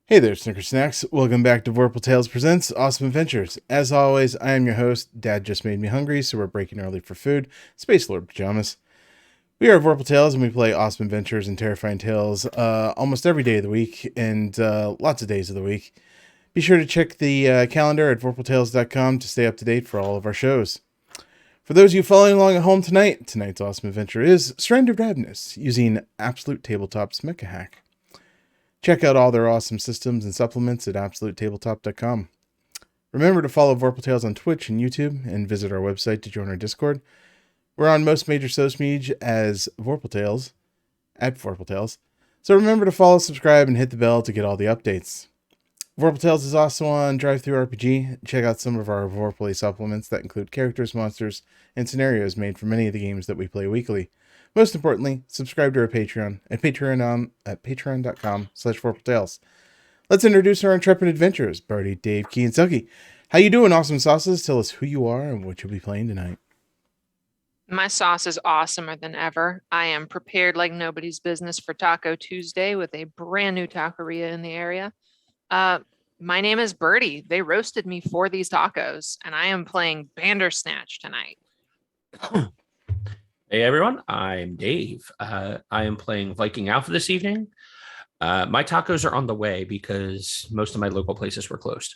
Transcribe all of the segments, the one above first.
Hey there, Snicker Snacks. Welcome back to Vorpal Tales Presents Awesome Adventures. As always, I am your host. Dad just made me hungry, so we're breaking early for food. Space Lord Pajamas. We are Vorpal Tales, and we play awesome adventures and terrifying tales almost every day of the week, and lots of days of the week. Be sure to check the calendar at vorpaltales.com to stay up to date for all of our shows. For those of you following along at home tonight, tonight's awesome adventure is Stranded Ravenous, using Absolute Tabletop's Mecha hack. Check out all their awesome systems and supplements at absolutetabletop.com. Remember to follow Vorpal Tales on Twitch and YouTube, and visit our website to join our Discord. We're on most major social media as Vorpal Tales, at Vorpal Tales. So remember to follow, subscribe, and hit the bell to get all the updates. Vorpal Tales is also on DriveThruRPG. Check out some of our Vorpal supplements that include characters, monsters, and scenarios made for many of the games that we play weekly. Most importantly, subscribe to our Patreon at patreon.com/VorpalTales. Let's introduce our intrepid adventurers, Barty, Dave, Key, and Sucky. How you doing, awesome sauces? Tell us who you are and what you'll be playing tonight. My sauce is awesomer than ever. I am prepared like nobody's business for Taco Tuesday with a brand new taqueria in the area. My name is Birdie. They roasted me for these tacos, and I am playing Bandersnatch tonight. Hey everyone, I'm Dave. I am playing Viking Alpha this evening. My tacos are on the way because most of my local places were closed.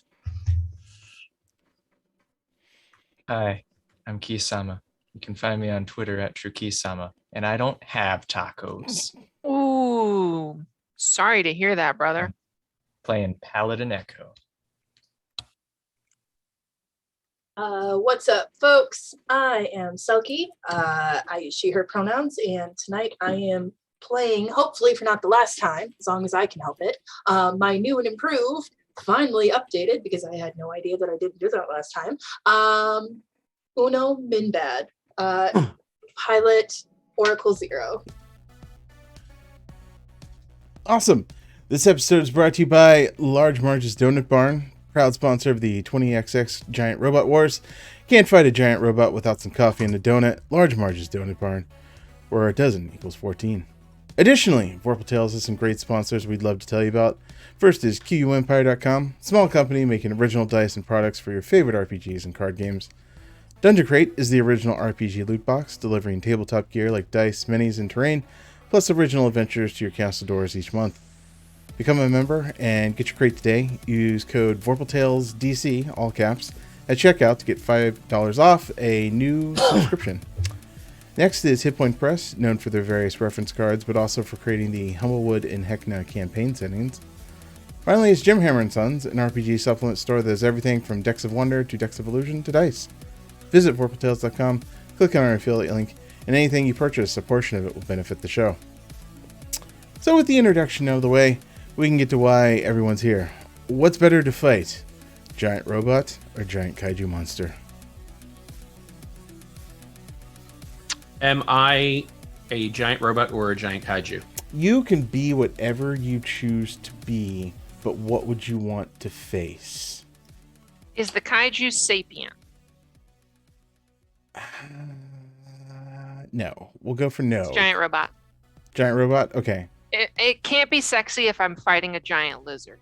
Hi, I'm Kisama. You can find me on Twitter at TrueKisama, and I don't have tacos. Ooh, sorry to hear that, brother. Playing Paladin Echo. What's up, folks? I am Selkie. I use she, her pronouns, and tonight I am playing, hopefully for not the last time, as long as I can help it, my new and improved, finally updated, because I had no idea that I didn't do that last time, Uno Minbad, Pilot Oracle Zero. Awesome. This episode is brought to you by Large Marge's Donut Barn, proud sponsor of the 20XX Giant Robot Wars. Can't fight a giant robot without some coffee and a donut. Large Marge's Donut Barn, where a dozen equals 14. Additionally, Vorpal Tales has some great sponsors we'd love to tell you about. First is QUEmpire.com, small company making original dice and products for your favorite RPGs and card games. Dungeon Crate is the original RPG loot box, delivering tabletop gear like dice, minis, and terrain, plus original adventures to your castle doors each month. Become a member and get your crate today. Use code VorpalTalesDC, all caps, at checkout to get $5 off a new subscription. Next is Hit Point Press, known for their various reference cards, but also for creating the Humblewood and Heckna campaign settings. Finally is Jim Hammer & Sons, an RPG supplement store that has everything from Decks of Wonder to Decks of Illusion to dice. Visit VorpalTales.com, click on our affiliate link, and anything you purchase, a portion of it will benefit the show. So with the introduction out of the way, we can get to why everyone's here. What's better to fight? Giant robot or giant kaiju monster? Am I a giant robot or a giant kaiju? You can be whatever you choose to be, but what would you want to face? Is the kaiju sapient? No. We'll go for no. It's giant robot. Giant robot? Okay. It can't be sexy if I'm fighting a giant lizard.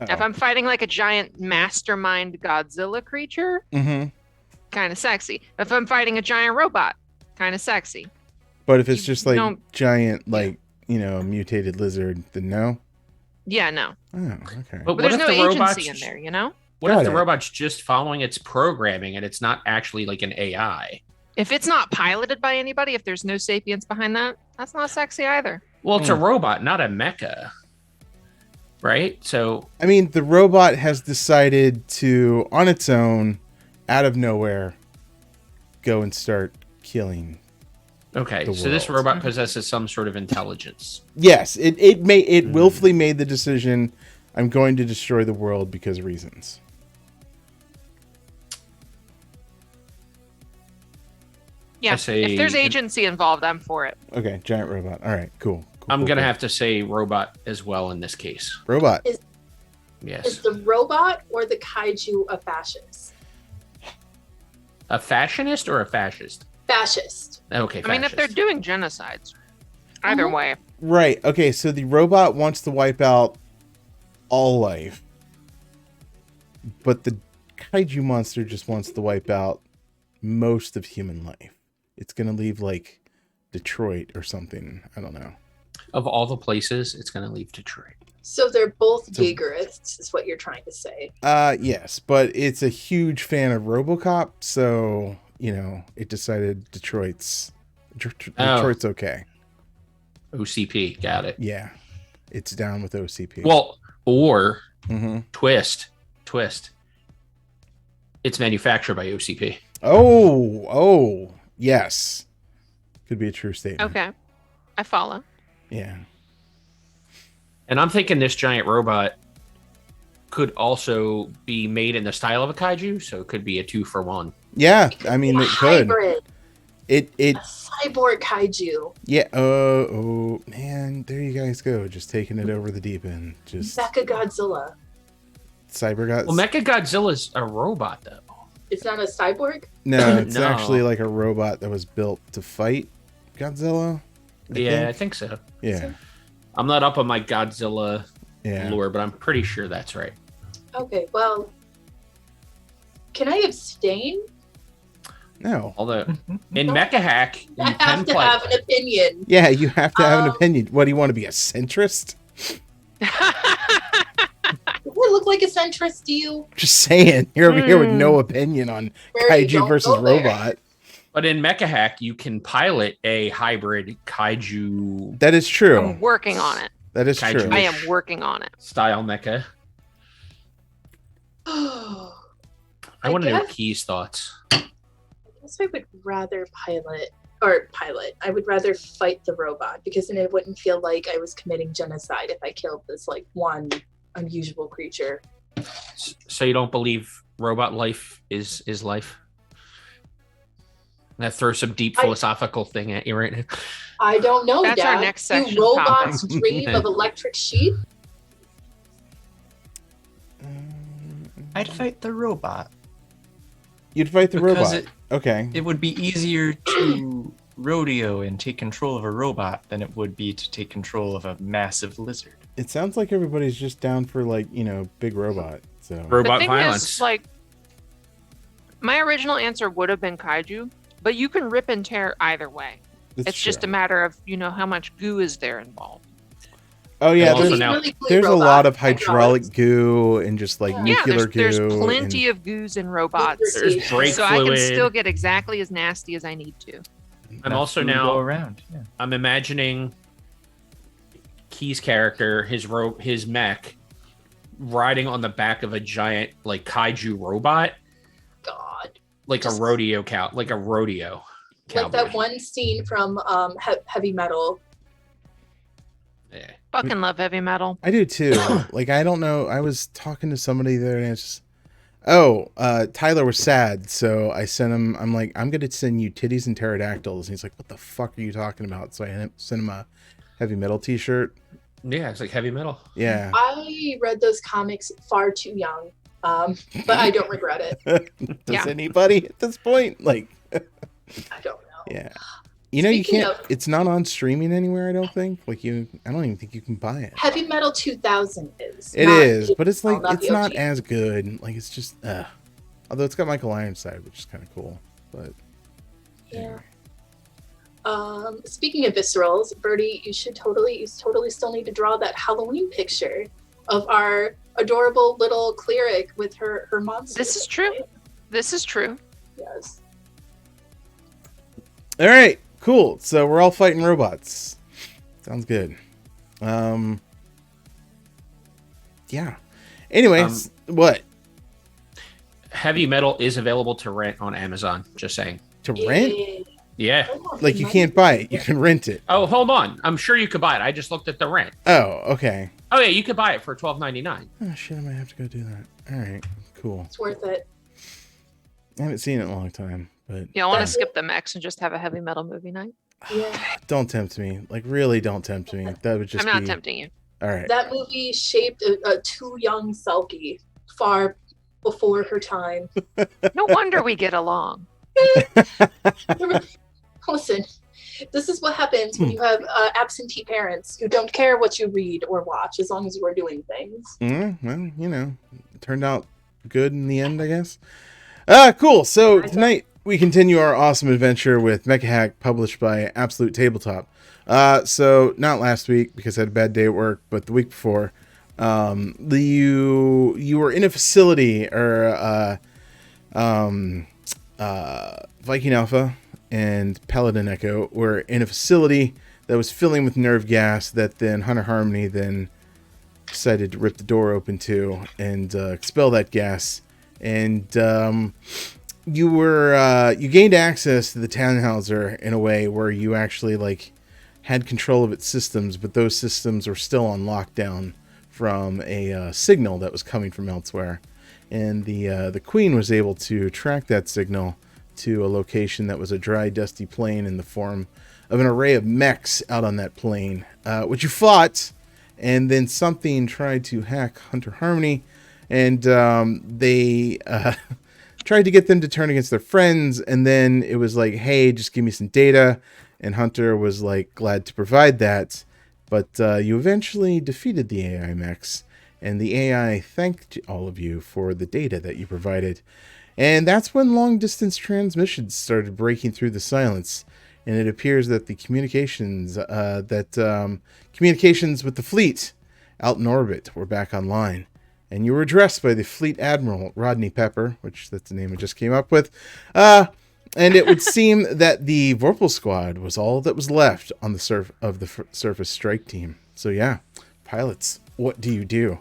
If I'm fighting like a giant mastermind Godzilla creature, kind of sexy. If I'm fighting a giant robot, kind of sexy. But if it's just like giant, like, mutated lizard, then no? Yeah, no. Oh, okay. But there's no agency in there, you know? What if the robot's just following its programming and it's not actually like an AI? If it's not piloted by anybody, if there's no sapience behind that, that's not sexy either. Well, it's a robot, not a mecha. Right? So, I mean, the robot has decided to, on its own, out of nowhere, go and start killing. Okay, so this robot possesses some sort of intelligence. Yes, it willfully made the decision, I'm going to destroy the world because of reasons. Yeah, if there's agency involved, I'm for it. Okay, giant robot. All right, cool. I'm going to have to say robot as well in this case. Robot. Yes. Is the robot or the kaiju a fascist? A fashionist or a fascist? Fascist. Okay, fascist. I mean, if they're doing genocides, either way. Right. Okay, so the robot wants to wipe out all life. But the kaiju monster just wants to wipe out most of human life. It's going to leave like Detroit or something. I don't know. Of all the places, it's going to leave Detroit. So they're both So- Jaegerists, is what you're trying to say. Yes, but it's a huge fan of RoboCop, so, you know, it decided Detroit's okay. OCP, got it. Yeah. It's down with OCP. Well, or Mhm. twist. It's manufactured by OCP. Oh, yes. Could be a true statement. Okay. I follow. Yeah. And I'm thinking this giant robot could also be made in the style of a kaiju, so it could be a 2-for-1. Yeah, I mean, A it could. hybrid, It a cyborg kaiju, yeah, oh man, there you guys go, just taking it over the deep end. Just Mecha Godzilla. Cybergods. Well, Mecha Godzilla's a robot, though. It's not a cyborg? No, it's No. actually like a robot that was built to fight Godzilla. I think so. Yeah. I'm not up on my Godzilla Yeah. lore, but I'm pretty sure that's right. Okay, well, can I abstain? No. Although in Mecha Hack, you I can have to play. have an opinion. Yeah, you have to have an Um, opinion. What do you want to be, a centrist? Does it look like a centrist to you? Just saying. You're over here with no opinion on Barry, kaiju don't versus go there. robot. But in Mecha Hack, you can pilot a hybrid kaiju That is true. I'm working on it. That is Kaiju. true. I am working on it. style mecha. I I want to know guess- Key's thoughts. guess I would rather I would rather fight the robot because then it wouldn't feel like I was committing genocide if I killed this like one unusual creature. So you don't believe robot life is life? That throws some deep I- philosophical thing at you right now. I don't know, That's our Dad. next Do section robots topic. dream of electric sheep? I'd fight the robot. You'd fight the Because robot. Okay. It would be easier to rodeo and take control of a robot than it would be to take control of a massive lizard. It sounds like everybody's just down for, like, you know, big robot. So Robot the thing violence. is, like, my original answer would have been kaiju, but you can rip and tear either way. It's just a matter of, you know, how much goo is there involved. Oh yeah, And also there's now- Really cool there's a robot. lot of hydraulic goo and just like Yeah. Yeah, nuclear there's goo. plenty of goos in robots. There's brake So I can fluid. still get exactly as nasty as I need to. I'm Enough also food to now- go around. Yeah. I'm imagining Key's character, his mech, riding on the back of a giant like kaiju robot, God. like a rodeo cow, like a rodeo. Like that cowboy. one scene from Heavy Metal. Yeah. Fucking love heavy metal. I do too. Like, I don't know. I was talking to somebody there and it's just, Tyler was sad. So I sent him, I'm like, I'm going to send you titties and pterodactyls. And he's like, what the fuck are you talking about? So I sent him a heavy metal t-shirt. Yeah, it's like heavy metal. Yeah. I read those comics far too young, but I don't regret it. Does Yeah. anybody at this point? Like, I don't know. yeah. You know, you Speaking can't, it's not on streaming anywhere, I don't think. Like, I don't even think you can buy it. Heavy Metal 2000 is. It not is, the- but it's like, not it's the not OG. as good. Like, it's just, although it's got Michael Ironside, which is kind of cool. But, Yeah. Speaking of viscerals, Birdie, you totally still need to draw that Halloween picture of our adorable little cleric with her monster. This is true. This is true. Yes. all right, cool. So we're all fighting robots. Sounds good. Yeah. Anyways, what? Heavy metal is available to rent on Amazon. Just saying. To rent? Yeah. Like, you can't buy it. You can rent it. Oh, hold on. I'm sure you could buy it. I just looked at the rent. Oh, okay. Oh yeah, you could buy it for $12.99. Oh, shit, I might have to go do that. All right, cool. It's worth it. I haven't seen it in a long time, but Yeah, I want to That's- skip the mechs and just have a heavy metal movie night. Yeah. don't tempt me. Like, really don't tempt me. That would just I'm not be... tempting you. All right. That movie shaped a too young Selkie far before her time. No wonder we get along. Listen, this is what happens when you have absentee parents who don't care what you read or watch as long as you are doing things. Well, you know, it turned out good in the end, I guess. Cool. So tonight we continue our awesome adventure with Mecha Hack, published by Absolute Tabletop. So not last week because I had a bad day at work, but the week before, you were in a facility, or Viking Alpha and Paladin Echo were in a facility that was filling with nerve gas that then Hunter Harmony then decided to rip the door open to and expel that gas. And you gained access to the Tannhauser in a way where you actually like had control of its systems, but those systems were still on lockdown from a signal that was coming from elsewhere. And the Queen was able to track that signal to a location that was a dry, dusty plain in the form of an array of mechs out on that plain, which you fought, and then something tried to hack Hunter Harmony, and they tried to get them to turn against their friends, and then it was like, hey, just give me some data, and Hunter was like glad to provide that, but you eventually defeated the AI mechs, and the AI thanked all of you for the data that you provided. And that's when long-distance transmissions started breaking through the silence, and it appears that the communications communications with the fleet out in orbit were back online. And you were addressed by the Fleet Admiral Rodney Pepper, which that's the name I just came up with. And it would seem that the Vorpal Squad was all that was left on the surface strike team. So yeah, pilots, what do you do?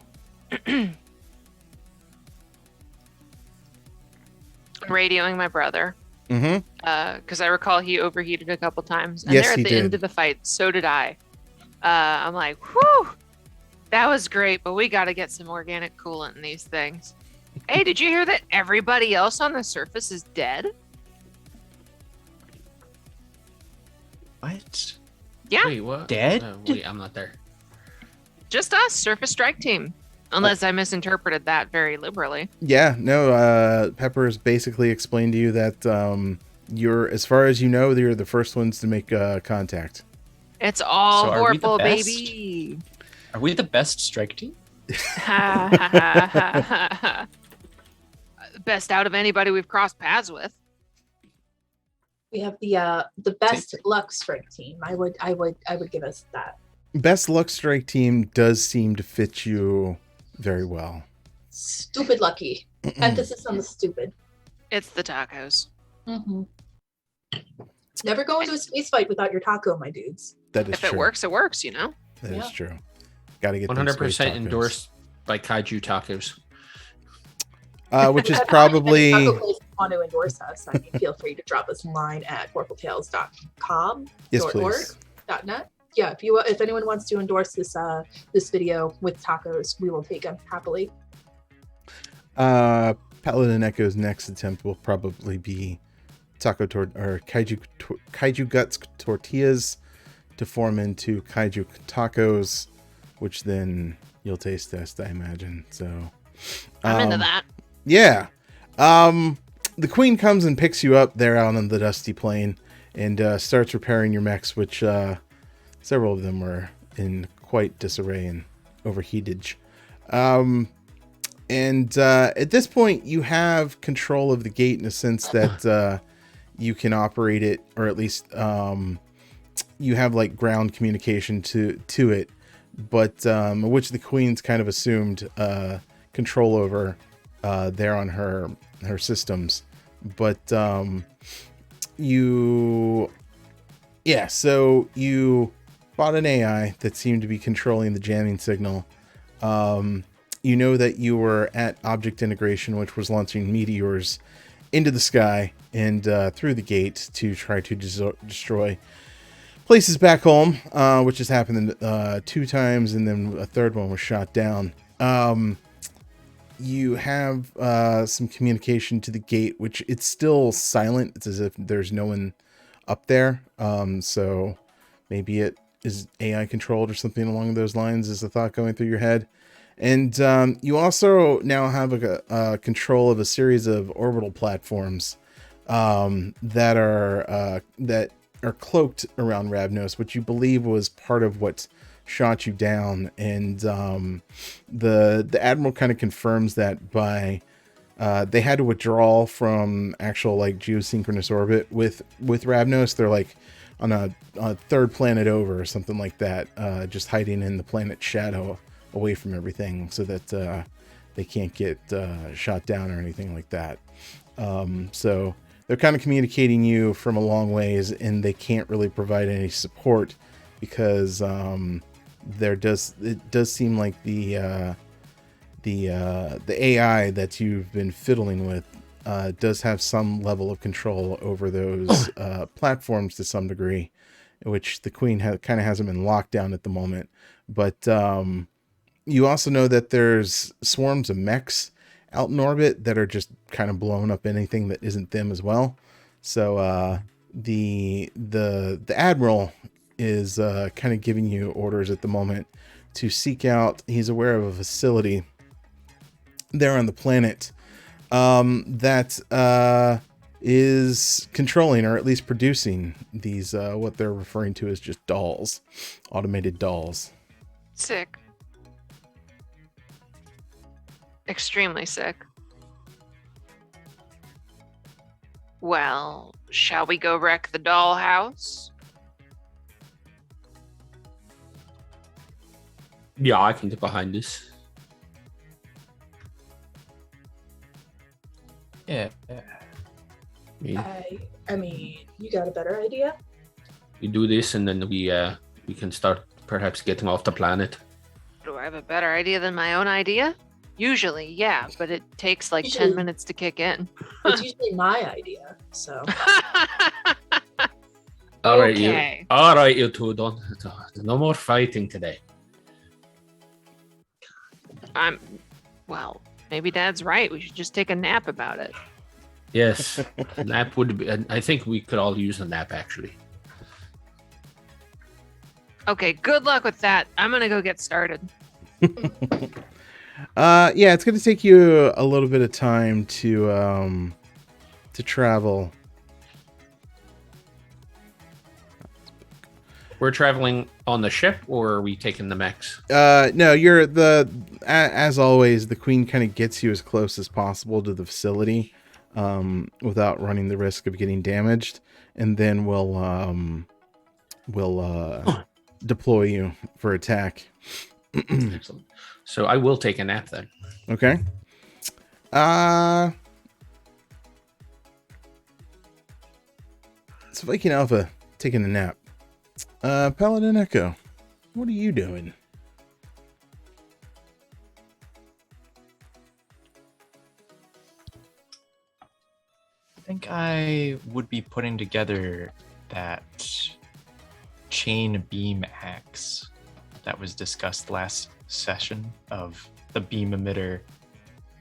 Radioing my brother. Because I recall he overheated a couple times. And Yes, they're at he the did. end of the fight. So did I. I'm like, whew, that was great, but we got to get some organic coolant in these things. Hey, did you hear that everybody else on the surface is dead? What? Yeah, Wait, what? Dead? Wait, I'm not there. just us, surface strike team. Unless I misinterpreted that very liberally. Yeah, no, Pepper's basically explained to you that you're, as far as you know, you're the first ones to make contact. It's all So are we the Vorpal, best? baby. Are we the best strike team? Best out of anybody we've crossed paths with. We have the best luck strike team. I would give us that. Best luck strike team does seem to fit you very well. Stupid lucky. Emphasis on the stupid. It's the tacos. Mm-hmm. Never go into a space fight without your taco, my dudes. That is If true. it works, it works, you know? That Yeah. is true. Got to get them space 100% tacos. endorsed by Kaiju Tacos. Which is If probably any taco places want to endorse us, I mean, feel free to drop us a line at vorpaltales.com yes, or please. .net. Yeah, if anyone wants to endorse this this video with tacos, we will take them happily. Paladin Echo's next attempt will probably be kaiju guts tortillas to form into kaiju tacos, which then you'll taste test, I imagine. So I'm into that. yeah. The Queen comes and picks you up there out on the dusty plain and starts repairing your mechs, which several of them were in quite disarray and overheated. And at this point, you have control of the gate in a sense that you can operate it, or at least you have like ground communication to it, but which the Queen's kind of assumed control over there on her systems. But so you bought an AI that seemed to be controlling the jamming signal. You know that you were at Object Integration, which was launching meteors into the sky and through the gate to try to destroy places back home, which has happened 2 times, and then a third one was shot down. You have some communication to the gate, which it's still silent. It's as if there's no one up there. So maybe it is AI controlled or something along those lines is the thought going through your head. And you also now have a control of a series of orbital platforms that are that are cloaked around Ravenous, which you believe was part of what shot you down. And the admiral kind of confirms that by they had to withdraw from actual like geosynchronous orbit with Ravenous. They're like on a third planet over or something like that, just hiding in the planet's shadow away from everything so that they can't get shot down or anything like that. So they're kind of communicating you from a long ways, and they can't really provide any support because it does seem like the AI that you've been fiddling with does have some level of control over those platforms to some degree, which the Queen kind of has them in lockdown at the moment. But you also know that there's swarms of mechs out in orbit that are just kind of blowing up anything that isn't them as well. So the admiral is kind of giving you orders at the moment to seek out. He's aware of a facility there on the planet that is controlling, or at least producing, these what they're referring to as just dolls, automated dolls. Sick. Extremely sick. Well, shall we go wreck the dollhouse? Yeah, I can get behind this. Yeah. I mean, you got a better idea? We do this, and then we can start perhaps getting off the planet. Do I have a better idea than my own idea? Usually, yeah, but it takes like Usually- 10 minutes to kick in. It's usually my idea, so. All right, Okay. you two, don't no more fighting today. Well, maybe Dad's right. We should just take a nap about it. Yes, a nap would be. I think we could all use a nap, actually. Okay, good luck with that. I'm gonna go get started. Yeah, it's going to take you a little bit of time to travel. We're traveling on the ship, or are we taking the mechs? No, as always, the Queen kind of gets you as close as possible to the facility, without running the risk of getting damaged, and then we'll deploy you for attack. Excellent. So I will take a nap then. Okay. So Viking Alpha taking a nap. Paladin Echo, what are you doing? I think I would be putting together that chain beam axe that was discussed last session, of the beam emitter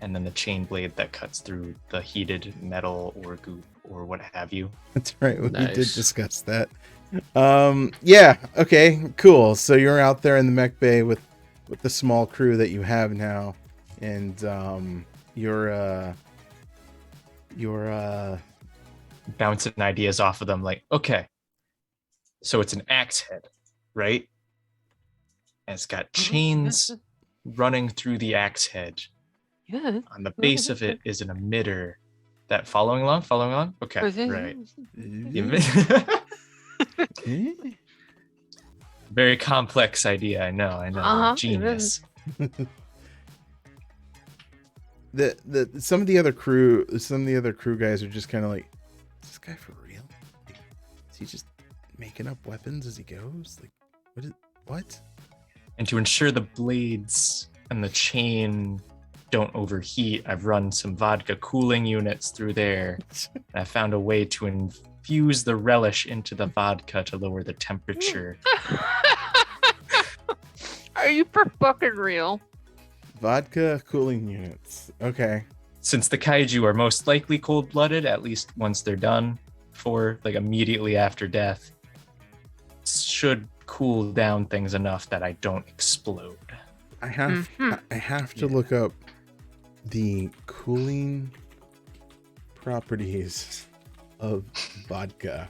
and then the chain blade that cuts through the heated metal or goop or what have you. That's right. We did Nice. discuss that. Yeah. Okay. Cool. So you're out there in the mech bay with the small crew that you have now, and you're Bouncing ideas off of them like, okay, so it's an axe head, right? And it's got chains running through the axe head. Yeah. On the base of it is an emitter that following along. Okay, right. The emi- Very complex idea. I know. Uh-huh, it Genius. Some of the other crew guys are just kind of like, is this guy for real? Is he just making up weapons as he goes? Like, what? And to ensure the blades and the chain don't overheat, I've run some vodka cooling units through there. And I found a way to infuse the relish into the vodka to lower the temperature. Are you for fucking real? Vodka cooling units. Okay. Since the kaiju are most likely cold-blooded, at least once they're done, for like immediately after death, should cool down things enough that I don't explode. I have to look up the cooling properties of vodka.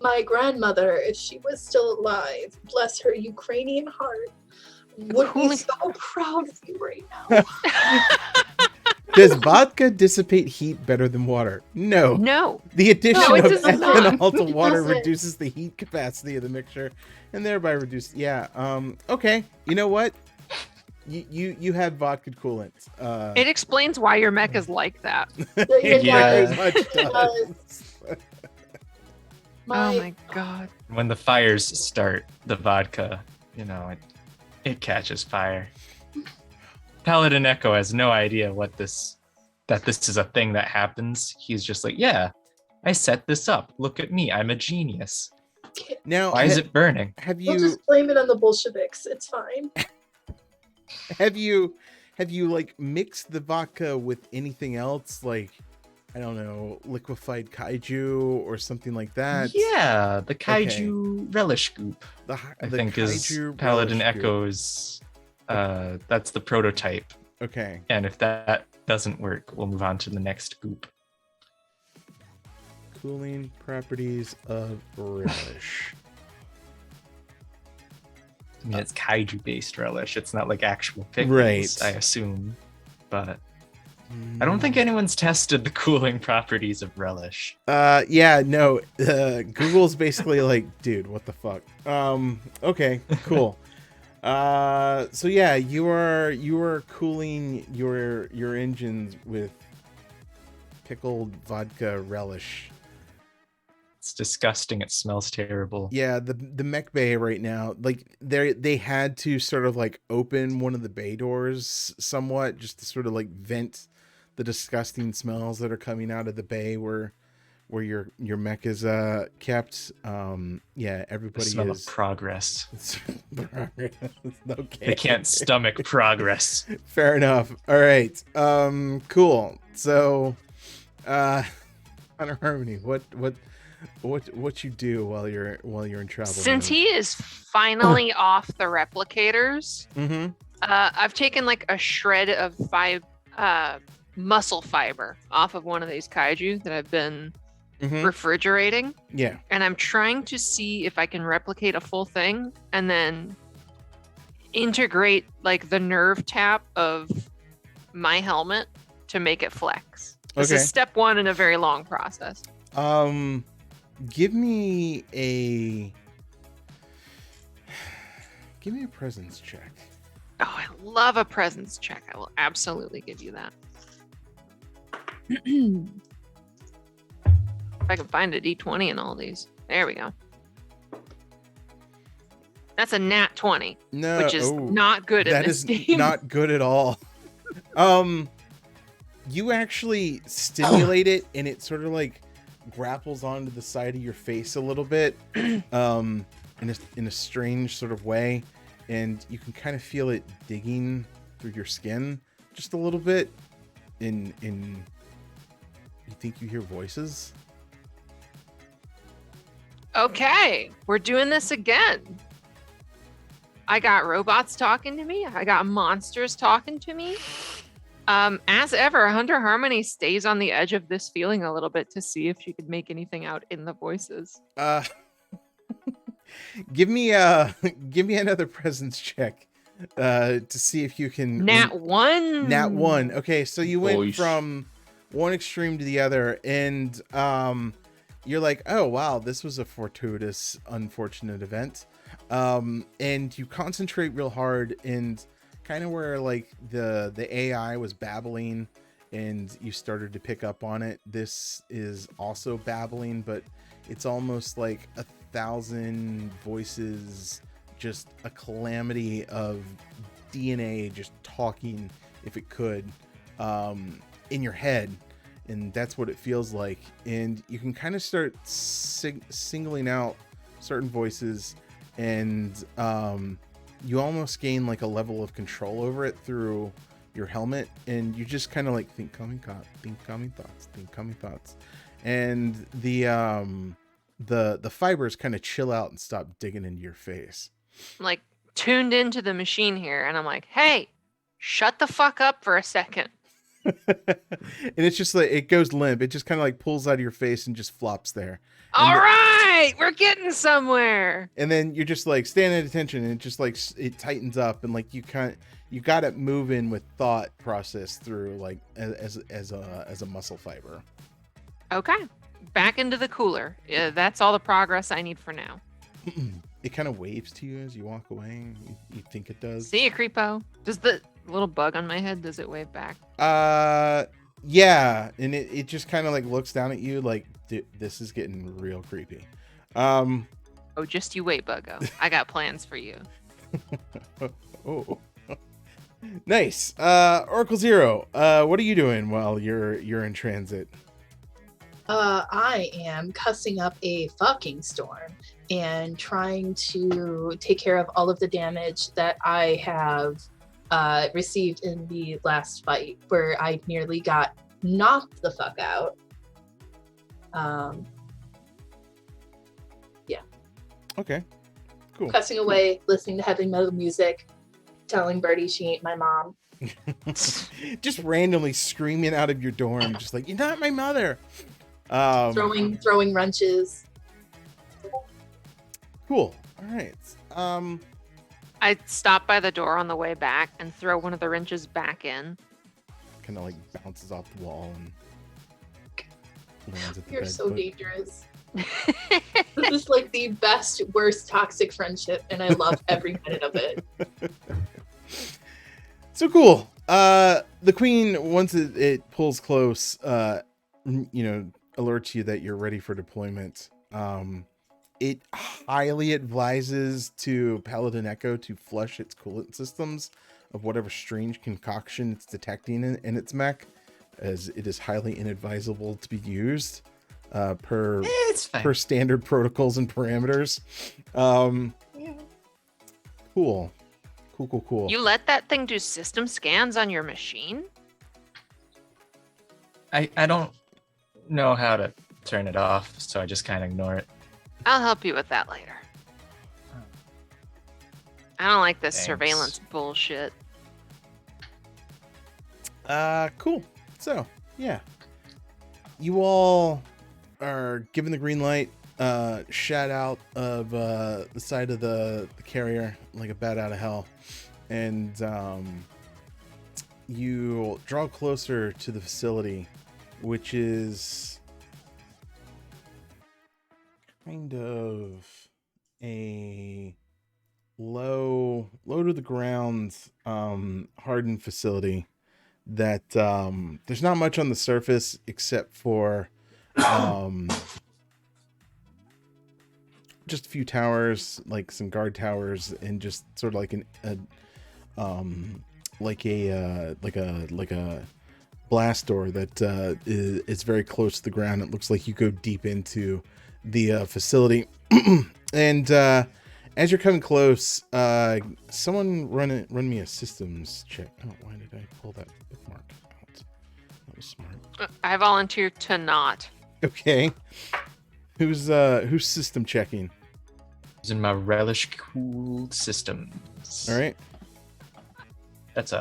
My grandmother, if she was still alive, bless her Ukrainian heart, would be so proud of you right now. Does vodka dissipate heat better than water? No. No. The addition No, it of does not. ethanol to It water doesn't. reduces the heat capacity of the mixture and thereby reduce. Yeah. Okay. You know what? You had vodka coolant. It explains why your mech is like that. It Yeah. very much It does. Oh my god. When the fires start, the vodka, it catches fire. Paladin Echo has no idea that this is a thing that happens. He's just like, yeah, I set this up. Look at me, I'm a genius. Now, Why is it burning? have We'll you just blame it on the Bolsheviks. It's fine. have you like mixed the vodka with anything else, like, I don't know, liquefied kaiju or something like that? Yeah, the kaiju relish goop, I think is kaiju Paladin relish goop. Echo's. That's the prototype. Okay. And if that doesn't work, we'll move on to the next goop. Cooling properties of relish. I mean, it's kaiju-based relish. It's not like actual pickles, Right. I assume. But I don't think anyone's tested the cooling properties of relish. Yeah, no. Google's basically like, dude, what the fuck? Okay, cool. So yeah, you are cooling your engines with pickled vodka relish. It's disgusting. It smells terrible. Yeah, the mech bay right now, like they had to sort of like open one of the bay doors somewhat just to sort of like vent the disgusting smells that are coming out of the bay where your mech is kept. Yeah, The everybody smell is of progress. Okay. They can't stomach progress. Fair enough. All right. Cool. So, Hunter Harmony, what you do while you're in travel? Since he is finally off the replicators, Mm-hmm. I've taken like a shred of muscle fiber off of one of these kaiju that I've been Mm-hmm. refrigerating, Yeah. and I'm trying to see if I can replicate a full thing and then integrate like the nerve tap of my helmet to make it flex. This Okay. is step one in a very long process. Give me a presence check. Oh, I love a presence check. I will absolutely give you that. If I can find a D20 in all these. There we go. That's a nat 20, No, which is oh, not good in that this is game. not good at all. You actually stimulate it, and it sort of like grapples onto the side of your face a little bit, in a strange sort of way, and you can kind of feel it digging through your skin just a little bit. You think you hear voices? Okay, we're doing this again. I got robots talking to me. I got monsters talking to me. As ever, Hunter Harmony stays on the edge of this feeling a little bit to see if she could make anything out in the voices. Give me another presence check to see if you can. Nat 1. Nat 1. Okay, so you went Oish. from one extreme to the other, and you're like, oh wow, this was a fortuitous, unfortunate event. And you concentrate real hard, and kind of where like the AI was babbling and you started to pick up on it, this is also babbling, but it's almost like 1,000 voices, just a calamity of DNA just talking, if it could, in your head. And that's what it feels like. And you can kind of start singling out certain voices, and you almost gain like a level of control over it through your helmet, and you just kind of like think coming thoughts, and the fibers kind of chill out and stop digging into your face. I'm like tuned into the machine here, and I'm like, hey, shut the fuck up for a second. And it's just like it goes limp. It just kind of like pulls out of your face and just flops there. All right. right, we're getting somewhere. And then you're just like standing at attention, and it just like it tightens up, and like you got it moving with thought process through like as a muscle fiber. Okay, back into the cooler. Yeah, that's all the progress I need for now. It kind of waves to you as you walk away. You think it does. See you, creepo. Does the little bug on my head, does it wave back? Yeah, and it just kind of like looks down at you like this is getting real creepy. Oh, just you wait, Buggo. I got plans for you. Oh. Nice. Oracle Zero, what are you doing while you're in transit? I am cussing up a fucking storm and trying to take care of all of the damage that I have received in the last fight, where I nearly got knocked the fuck out. Yeah. Okay. Cool. Cussing away, listening to heavy metal music, telling Birdie she ain't my mom. Just randomly screaming out of your dorm, just like, you're not my mother. Throwing wrenches. Cool. All right. I stop by the door on the way back and throw one of the wrenches back in. Kind of like bounces off the wall and lands at the You're bed so foot. dangerous. This is like the best, worst toxic friendship, and I love every minute of it. So cool. The queen, once it pulls close, alerts you that you're ready for deployment. It highly advises to Paladin Echo to flush its coolant systems of whatever strange concoction it's detecting in its mech, as it is highly inadvisable to be used per It's fine. standard protocols and parameters. Cool. You let that thing do system scans on your machine? I don't know how to turn it off, so I just kind of ignore it. I'll help you with that later. I don't like this Thanks. surveillance bullshit. Cool. So, yeah. You all are given the green light, shot out of the side of the carrier like a bat out of hell. And you draw closer to the facility, which is kind of a low to the ground hardened facility that there's not much on the surface except for just a few towers, like some guard towers, and just sort of like a blast door that is very close to the ground. It looks like you go deep into the facility. And as you're coming close, someone run me a systems check. Oh, why did I pull that bookmark out? That was smart. I volunteer to not. Okay. Who's system checking? Using my relish cooled systems. All right. That's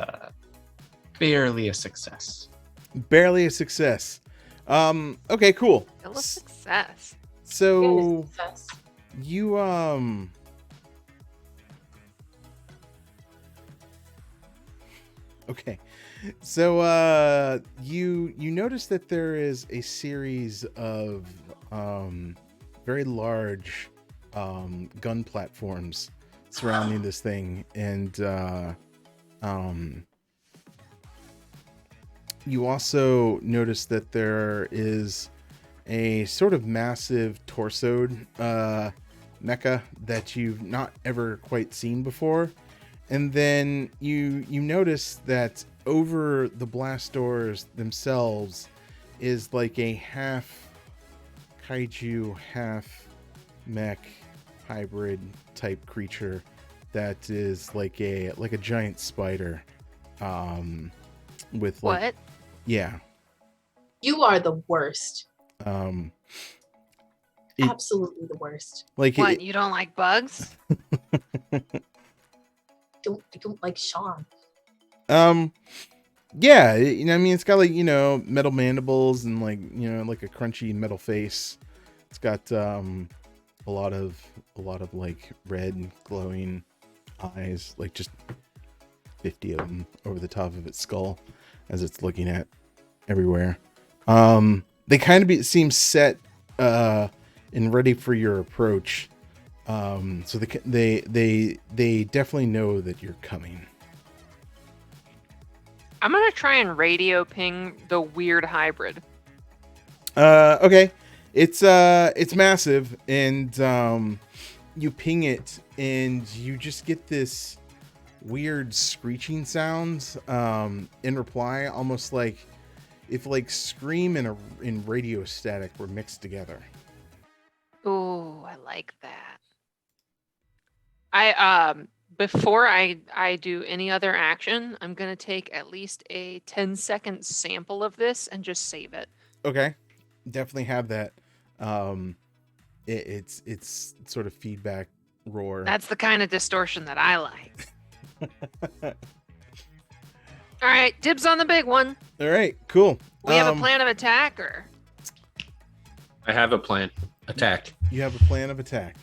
barely a success. Barely a success. Okay, cool. Still a success. So Success. you okay. So you notice that there is a series of very large gun platforms surrounding this thing, and you also notice that there is a sort of massive torsoed mecha that you've not ever quite seen before. And then you notice that over the blast doors themselves is like a half kaiju, half mech hybrid type creature that is like a giant spider. With like, What? yeah. You are the worst. It- Absolutely the worst. Like What? it, You don't like bugs? Don't like Sean. yeah, I mean, it's got like, metal mandibles and like, like a crunchy metal face. It's got a lot of like red glowing eyes, like just 50 of them over the top of its skull as it's looking at everywhere. They kind of seem set and ready for your approach. So they definitely know that you're coming. I'm gonna try and radio ping the weird hybrid. Okay. It's massive, and you ping it, and you just get this weird screeching sound in reply, almost like if like scream and radio static were mixed together. Ooh, I like that. I before I do any other action, I'm gonna take at least a 10-second sample of this and just save it. Okay, definitely have that. It's sort of feedback roar. That's the kind of distortion that I like. All right, dibs on the big one. All right, cool. We have a plan of attack, or I have a plan. Attack. You have a plan of attack.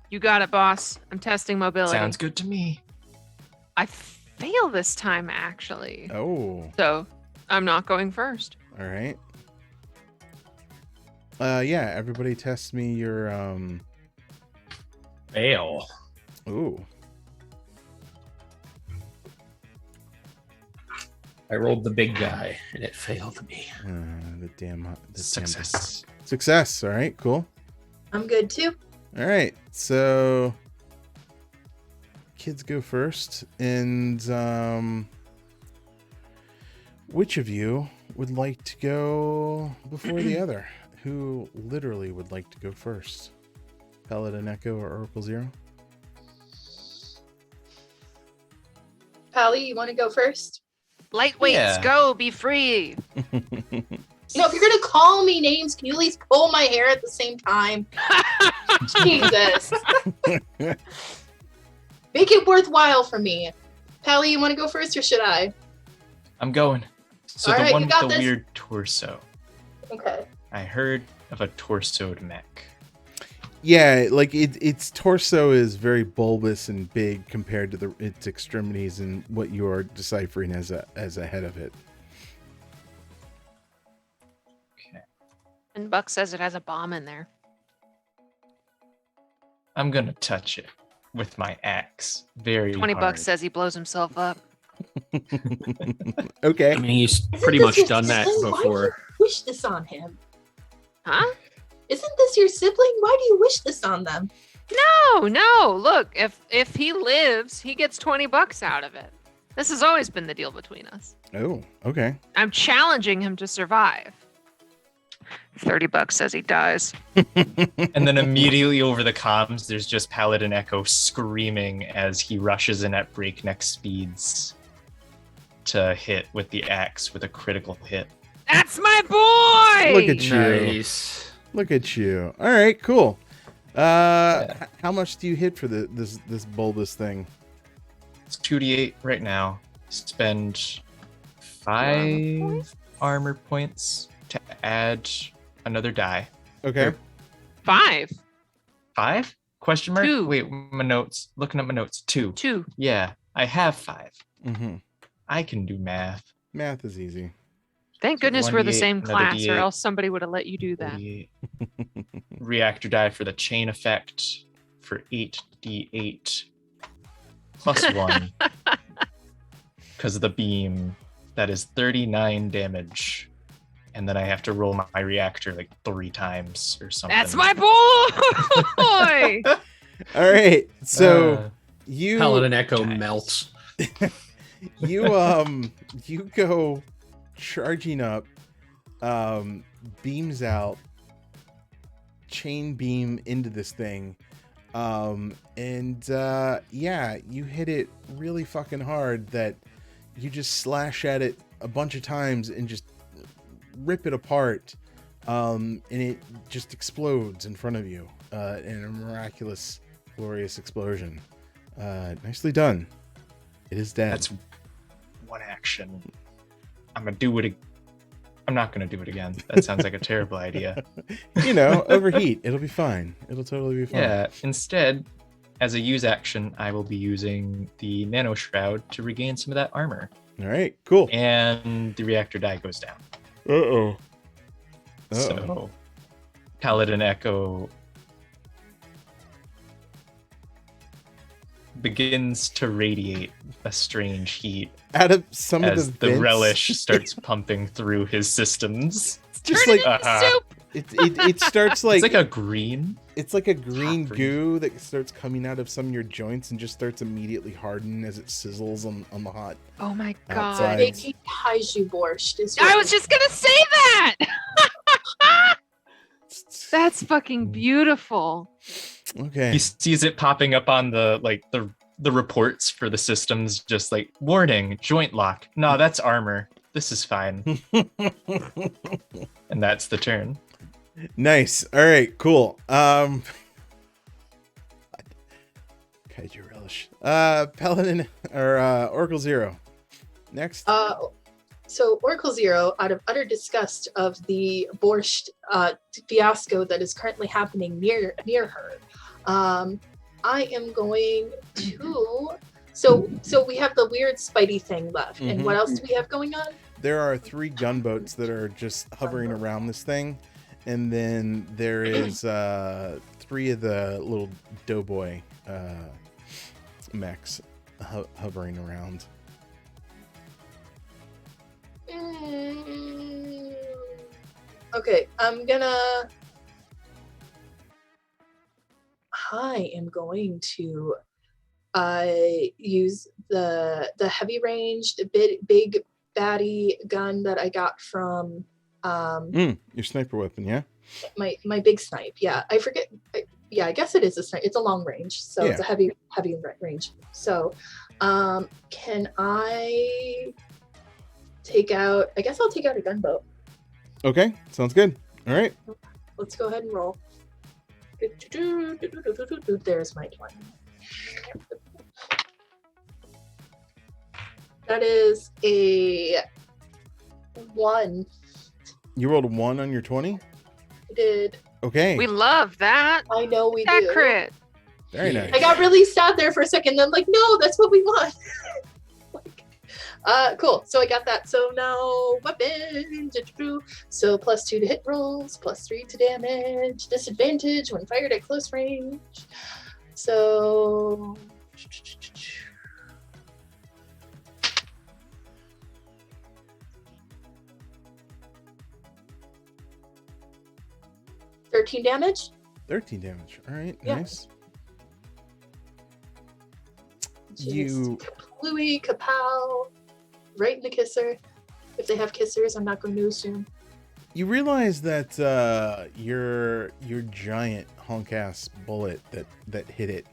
you got it, boss. I'm testing mobility. Sounds good to me. I fail this time, actually. Oh, So I'm not going first. all right. Yeah, everybody test me your Fail. Ooh. I rolled the big guy, and it failed me. The damn Success. Success. All right, cool. I'm good too. All right, so kids go first, and which of you would like to go before the other? Who literally would like to go first? Paladin Echo or Oracle Zero? Pally, you want to go first? Lightweights, Yeah. go, be free. You know, if you're gonna call me names, can you at least pull my hair at the same time? Jesus. Make it worthwhile for me. Pally, you want to go first or should I? I'm going. So All the right, one you with got the this. weird torso. Okay. I heard of a torsoed mech. Yeah, like its torso is very bulbous and big compared to its extremities and what you are deciphering as a head of it. Okay. And Buck says it has a bomb in there. I'm gonna touch it with my axe. Very 20 hard. bucks says he blows himself up. Okay. I mean, he's Isn't pretty this much your done that sibling? Why do you before. wish this on him? Huh? Isn't this your sibling? Why do you wish this on them? No. Look, if he lives, he gets 20 bucks out of it. This has always been the deal between us. Oh, okay. I'm challenging him to survive. 30 bucks says he dies. And then immediately over the comms, there's just Paladin Echo screaming as he rushes in at breakneck speeds to hit with the axe with a critical hit. That's my boy! Look at you. Nice. Look at you. All right, cool. How much do you hit for this bulbous thing? It's 2d8 right now. Spend 5 armor points to add another die. Okay. 5. 5? Question mark? 2. Wait, my notes. Looking at my notes. 2. 2. Yeah, I have 5. Mm-hmm. I can do math. Math is easy. Thank So goodness we're the 1d8, same another class, or d8. else somebody would have let you do that. 48. Reactor die for the chain effect for 8d8 plus 1 because of the beam. That is 39 damage. And then I have to roll my reactor like 3 times or something. That's my boy! All right. So you Paladin Echo Nice. melts. you go charging up, beams out, chain beam into this thing, and yeah, you hit it really fucking hard that you just slash at it a bunch of times and just rip it apart, and it just explodes in front of you in a miraculous, glorious explosion. Nicely done. It is dead. That's one action. I'm gonna do it. I'm not going to do it again. That sounds like a terrible idea. Overheat. It'll be fine. It'll totally be fine. Yeah, instead, as a use action, I will be using the Nano Shroud to regain some of that armor. All right, cool. And the reactor die goes down. Uh-oh. So, Paladin Echo begins to radiate a strange heat Out of some of as the the vents, relish starts pumping through his systems. just Turn like it into soup. it starts like It's like a green. it's like a green Hot goo that starts coming out of some of your joints and just starts immediately hardening as it sizzles on the hot. Oh my Outside. god. Making kaiju borscht is. I was just gonna say that. That's fucking beautiful. Okay. He sees it popping up on the reports for the systems, just like warning, joint lock. No, that's armor. This is fine. And that's the turn. Nice. All right, cool. Kaiju relish. Paladin or Oracle Zero. Next. So Oracle Zero, out of utter disgust of the borscht fiasco that is currently happening near her, I am going to. So we have the weird Spidey thing left, and what else do we have going on? There are 3 gunboats that are just hovering around this thing, and then there is 3 of the little doughboy mechs hovering around. Okay, I am going to use the heavy ranged big baddie gun that I got from Your sniper weapon, yeah? my big snipe. Yeah, I forget. I guess it is a snipe. It's a long range, so it's a heavy range. So, can I take out? I guess I'll take out a gunboat. Okay, sounds good. All right. Let's go ahead and roll. There's my 20. That is a 1. You rolled a 1 on your 20? I did. Okay. We love that. I know we That do. crit. Very nice. I got really sad there for a second. I'm like, no, that's what we want. Cool. So I got that. So now weapon. So +2 to hit rolls, +3 to damage, disadvantage when fired at close range. So 13 damage. 13 damage. All right, Yeah. nice. Jeez. You Kaplooey, kapow, right in the kisser. If they have kissers, I'm not going to assume. you realize that your giant honk ass bullet that hit it,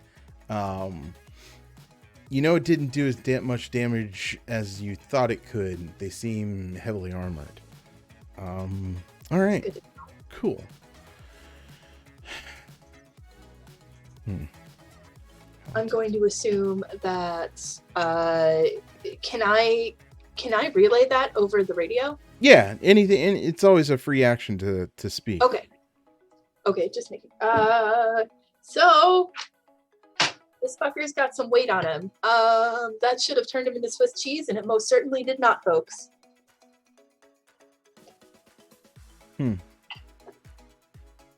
it didn't do as much damage as you thought it could. They seem heavily armored. All right, Good. cool. I'm going to assume that can I relay that over the radio? Yeah, anything. It's always a free action to speak. Okay, just making. So this fucker's got some weight on him. That should have turned him into Swiss cheese, and it most certainly did not, folks.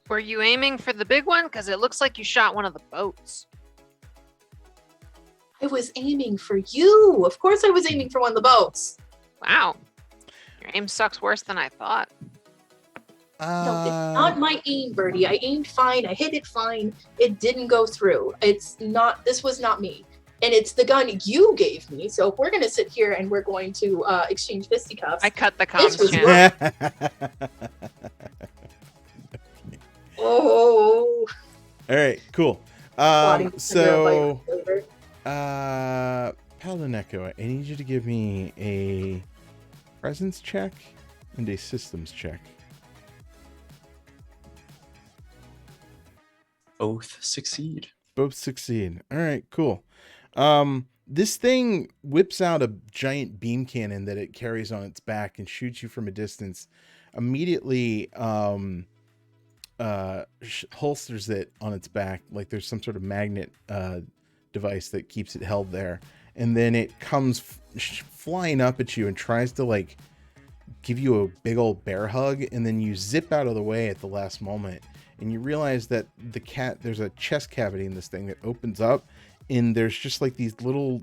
Were you aiming for the big one? Because it looks like you shot one of the boats. I was aiming for you. Of course, I was aiming for one of the boats. Wow. Your aim sucks worse than I thought. No, it's not my aim, Birdie. I aimed fine. I hit it fine. It didn't go through. It's not. This was not me. And it's the gun you gave me. So if we're going to sit here and we're going to exchange fisticuffs. I cut the This comms was channel. Oh. All right, cool. So Paladin Echo, I need you to give me a presence check and a systems check. Both succeed. Both succeed. All right, cool. This thing whips out a giant beam cannon that it carries on its back and shoots you from a distance. Immediately, holsters it on its back like there's some sort of magnet device that keeps it held there, and then it comes flying up at you and tries to like give you a big old bear hug, and then you zip out of the way at the last moment, and you realize that there's a chest cavity in this thing that opens up, and there's just like these little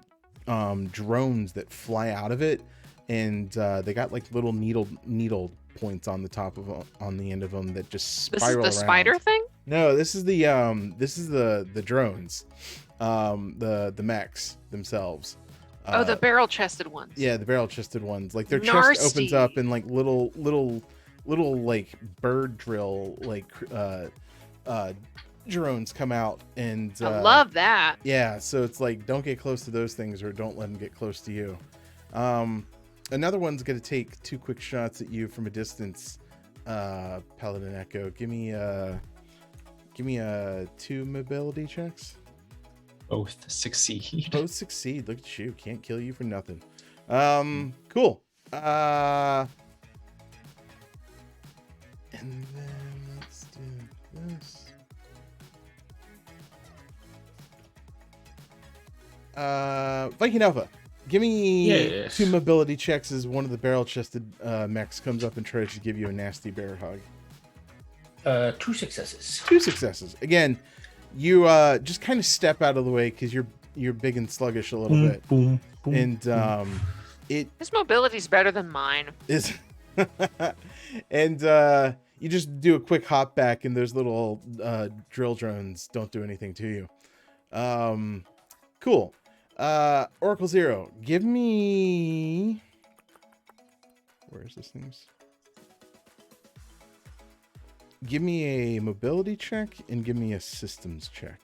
drones that fly out of it, and they got like little needle points on the top of on the end of them that just spiral This is the around. spider thing? No, this is the drones, the mechs themselves. The barrel-chested ones. Yeah, the barrel-chested ones. Like their Nasty. chest opens up and like little like bird drill like drones come out, and I love that. yeah, so it's like don't get close to those things or don't let them get close to you. Another one's gonna take 2 quick shots at you from a distance. Paladin Echo, give me 2 mobility checks. Both succeed. Both succeed. Look at you. Can't kill you for nothing. Cool. And then let's do this. Viking Alpha, give me Yes. 2 mobility checks as one of the barrel-chested mechs comes up and tries to give you a nasty bear hug. 2 successes. 2 successes. Again, you just kind of step out of the way because you're big and sluggish a little bit, and it His mobility's better than mine. is, and you just do a quick hop back, and those little drill drones don't do anything to you. Cool. Oracle Zero, give me. Where's this thing? Give me a mobility check and give me a systems check.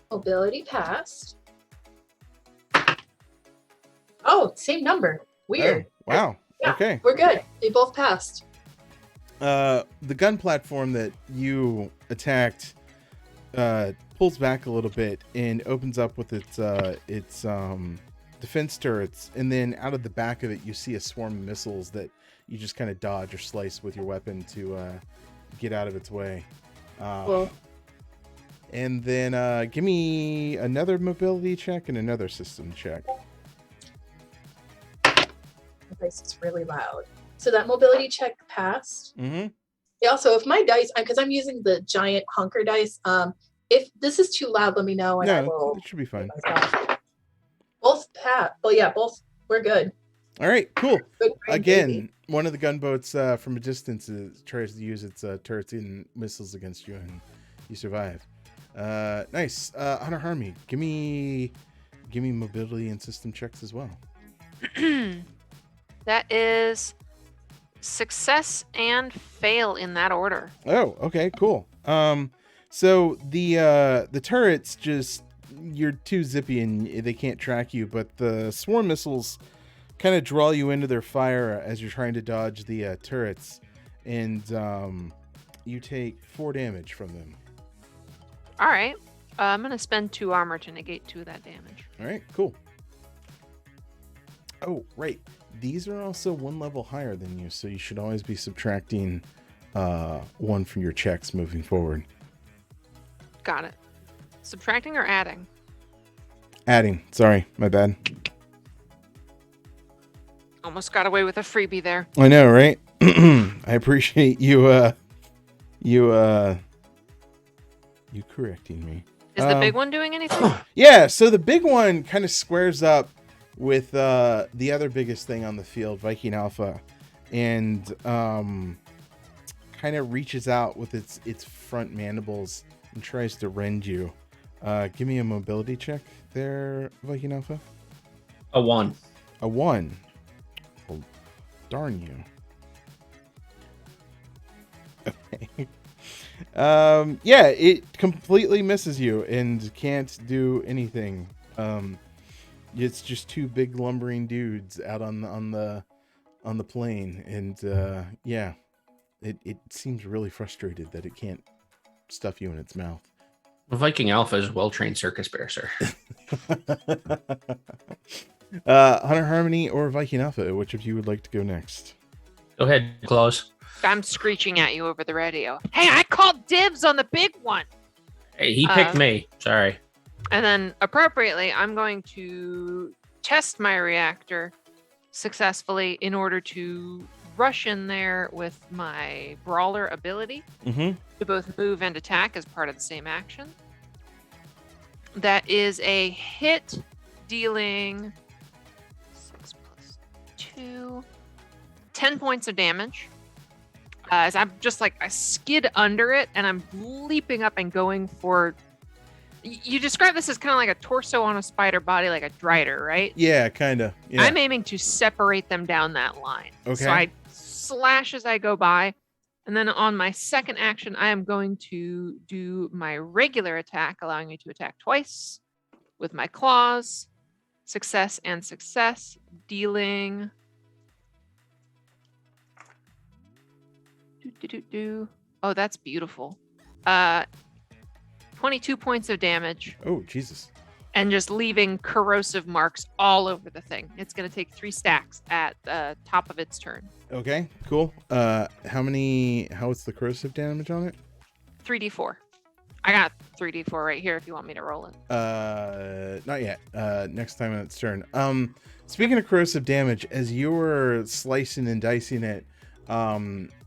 Mobility passed. Oh, same number. Weird. Oh, wow. Yeah, Okay. we're good. They both passed. The gun platform that you attacked pulls back a little bit and opens up with its defense turrets, and then out of the back of it you see a swarm of missiles that you just kind of dodge or slice with your weapon to get out of its way. Well, And then give me another mobility check and another system check. the dice is really loud. So that mobility check passed. Mm-hmm. Yeah, also, if my dice, because I'm using the giant hunker dice, if this is too loud, let me know and I No, will. it should be fine. Both pat. Well, yeah, both. We're good. All right, cool. Good brain, Again, baby. one of the gunboats from a distance tries to use its turrets and missiles against you, and you survive. Nice. Hunter Harmy, give me mobility and system checks as well. That is success and fail in that order. Oh, okay, cool. So the turrets just, you're too zippy and they can't track you, but the swarm missiles kind of draw you into their fire as you're trying to dodge the turrets, and you take 4 damage from them. All right. I'm going to spend 2 armor to negate 2 of that damage. All right, cool. Oh, right. These are also 1 level higher than you, so you should always be subtracting 1 from your checks moving forward. Got it. Subtracting or adding? Adding. Sorry, my bad. Almost got away with a freebie there. I know, right? I appreciate you correcting me. Is the big one doing anything? Yeah, so the big one kind of squares up with the other biggest thing on the field, Viking Alpha, and kind of reaches out with its front mandibles and tries to rend you. Give me a mobility check there, Viking Alpha. A 1. A 1. Well, darn you. Okay. Yeah, it completely misses you and can't do anything. It's just 2 big lumbering dudes out on the plane, and yeah, it seems really frustrated that it can't stuff you in its mouth. Viking Alpha is a well-trained circus bear, sir. Hunter Harmony or Viking Alpha, which of you would like to go next? Go ahead, Claus. I'm screeching at you over the radio. Hey, I called dibs on the big one. Hey, he picked me. Sorry. And then appropriately, I'm going to test my reactor successfully in order to rush in there with my brawler ability Mm-hmm. to both move and attack as part of the same action. That is a hit dealing 6 plus 2, 10 points of damage. As I'm just like, I skid under it and I'm leaping up and going for. You describe this as kind of like a torso on a spider body, like a drider, right? Yeah, kind of. Yeah. I'm aiming to separate them down that line. Okay. So I slash as I go by. And then on my second action, I am going to do my regular attack, allowing me to attack twice with my claws. Success and success, dealing. Oh, that's beautiful. 22 points of damage. Oh, Jesus. And just leaving corrosive marks all over the thing. It's going to take 3 stacks at the top of its turn. Okay, cool. What's the corrosive damage on it? 3d4. I got 3d4 right here if you want me to roll it. Not yet. Next time on its turn. Speaking of corrosive damage, as you were slicing and dicing it,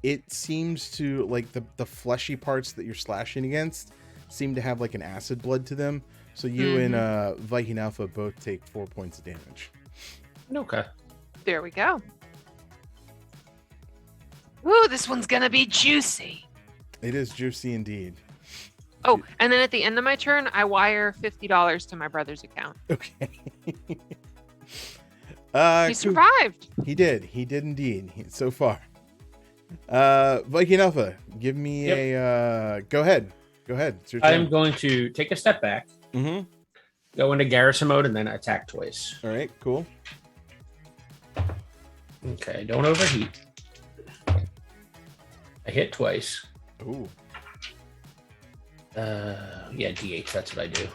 it seems to, like, the fleshy parts that you're slashing against seem to have like an acid blood to them. So you and Viking Alpha both take 4 points of damage. Okay. There we go. Ooh, this one's gonna be juicy. It is juicy indeed. Oh, and then at the end of my turn, I wire $50 to my brother's account. Okay. He Cool. survived. He did indeed. So far. Viking Alpha, give me a go ahead. It's your turn. I'm going to take a step back, go into garrison mode, and then attack twice. All right, cool. Okay, don't overheat. I hit twice. Ooh. Yeah, DH, that's what I do.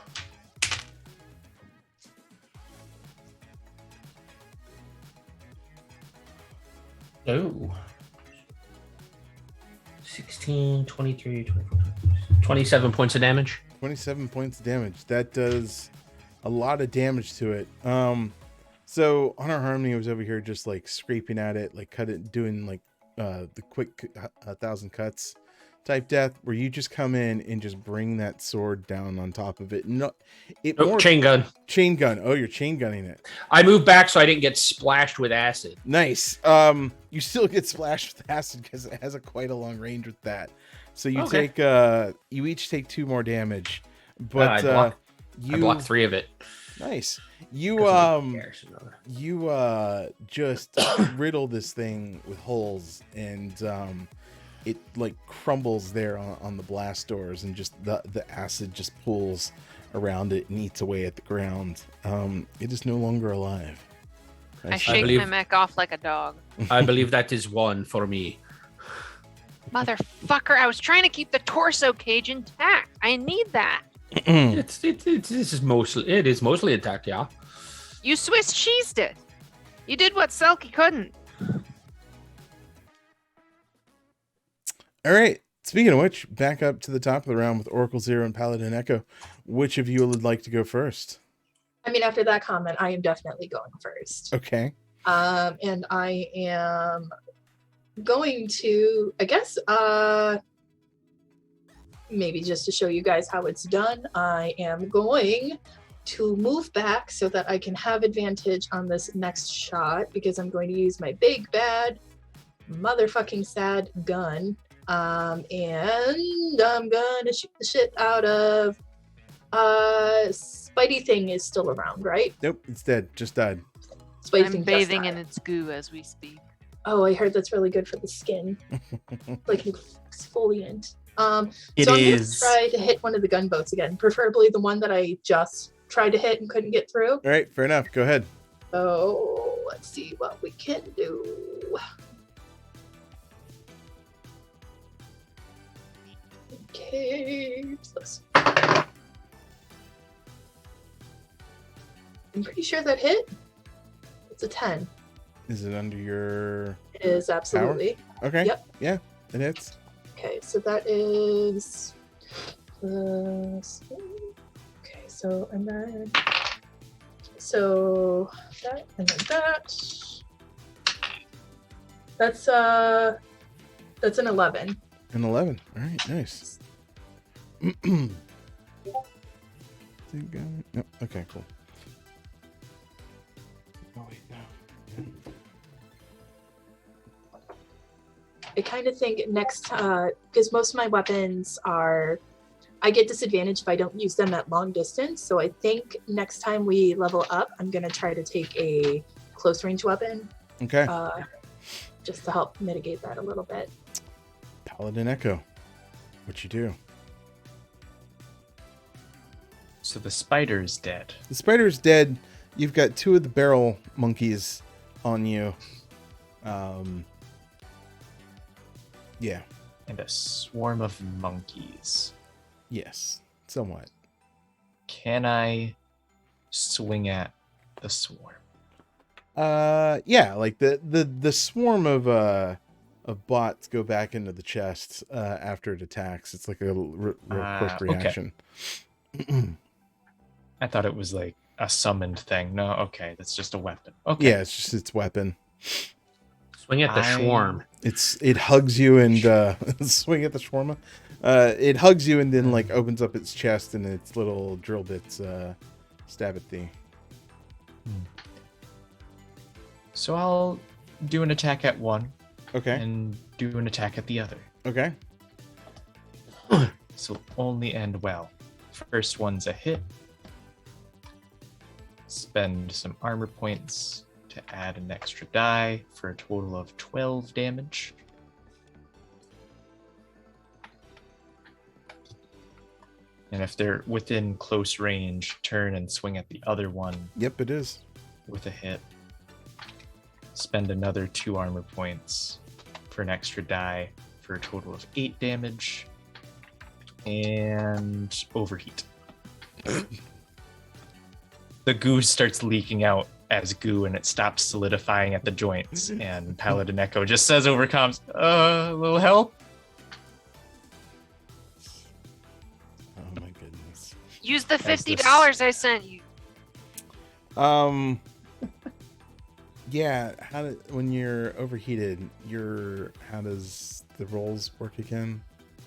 Oh. 16, 23, 24, 27 points of damage. 27 points of damage. That does a lot of damage to it. So Hunter Harmony was over here just like scraping at it, like doing like the quick 1,000 cuts type death, where you just come in and just bring that sword down on top of it. No, Chain gun. Chain gun. Oh, you're chain gunning it. I moved back so I didn't get splashed with acid. Nice. You still get splashed with acid because it has quite a long range with that. So you take you each take 2 more damage. But I blocked 3 of it. Nice. You just riddle this thing with holes, and it like crumbles there on the blast doors, and just the acid just pulls around it and eats away at the ground. It is no longer alive. I shake my mech off like a dog. I believe that is 1 for me. Motherfucker, I was trying to keep the torso cage intact. I need that. It is mostly intact, yeah. You Swiss cheesed it. You did what Selkie couldn't. All right. Speaking of which, back up to the top of the round with Oracle Zero and Paladin Echo. Which of you would like to go first? I mean, after that comment, I am definitely going first. Okay. And I am going to, I guess, maybe just to show you guys how it's done, I am going to move back so that I can have advantage on this next shot, because I'm going to use my big bad motherfucking sad gun. And I'm gonna shoot the shit out of Spidey thing is still around, right? Nope, it's dead. Just died. Spidey I'm thing bathing just in died. its goo as we speak. Oh, I heard that's really good for the skin. Like exfoliant. It so I'm is. gonna try to hit one of the gunboats again, preferably the one that I just tried to hit and couldn't get through. All right, fair enough. Go ahead. So let's see what we can do. Okay. So I'm pretty sure that hit. It's a 10. Is it under your... It is, absolutely. Okay. Yep. Yeah, it hits. Okay, so that is plus... Okay, so and then... So that and then that. That's an 11. An 11. All right, nice. No, okay, cool. Oh, wait, no. I kind of think next, because most of my weapons are, I get disadvantage if I don't use them at long distance. So I think next time we level up, I'm going to try to take a close range weapon. Okay. Just to help mitigate that a little bit. Paladin Echo. What you do? So the spider's dead. The spider's dead. You've got 2 of the barrel monkeys on you. Yeah. And a swarm of monkeys. Yes. Somewhat. Can I swing at the swarm? Yeah, like the swarm of bots go back into the chest after it attacks. It's like a real quick reaction. Okay. I thought it was like a summoned thing. No, okay, that's just a weapon. Okay. Yeah, it's just its weapon. Swing at the swarm. It hugs you and swing at the shawarma. It hugs you and then like opens up its chest and its little drill bits stab at thee. So I'll do an attack at one. Okay. And do an attack at the other. Okay. So only end well. First one's a hit. Spend some armor points to add an extra die for a total of 12 damage. And if they're within close range, turn and swing at the other one Yep, it is. with a hit. Spend another 2 armor points for an extra die for a total of 8 damage. And overheat. The goo starts leaking out as goo and it stops solidifying at the joints. And Paladin Echo just says over comms, a little help? Oh my goodness. Use the As $50 I sent you. Yeah, when you're overheated, how does the rolls work again?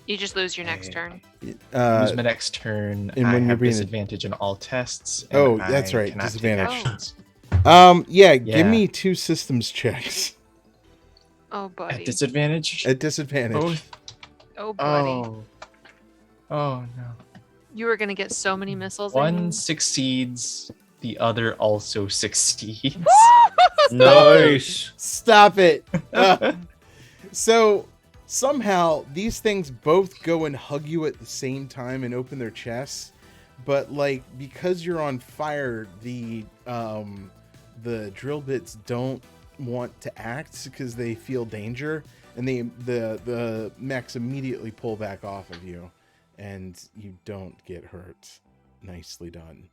You just lose your next turn. Lose my next turn. and I when you're have being disadvantage in all tests. and Oh, that's I right, cannot take disadvantage. actions. Yeah, give Yeah. me 2 systems checks Oh, buddy. At disadvantage? at disadvantage. Both? Oh, buddy. Oh no. You are going to get so many missiles. One succeeds, the other also succeeds. Nice. Stop it. So somehow these things both go and hug you at the same time and open their chests, but like because you're on fire, the drill bits don't want to act because they feel danger, and the mechs immediately pull back off of you, and you don't get hurt. Nicely done.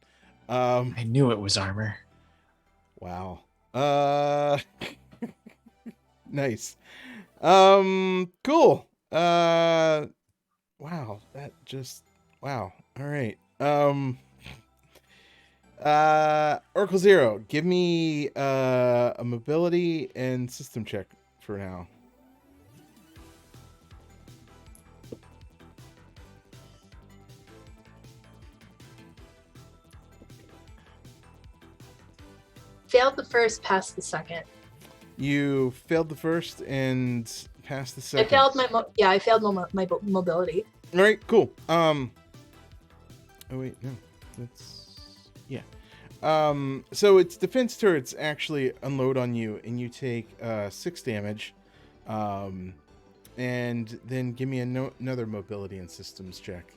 I knew it was armor. Wow. Nice. Cool. Wow. Wow. All right. Oracle Zero, give me a mobility and system check for now. Failed the first, passed the second. You failed the first and passed the I second. failed I failed my mobility. All right, cool. Oh wait, no, that's yeah. So its defense turrets actually unload on you, and you take 6 damage. And then give me another mobility and systems check.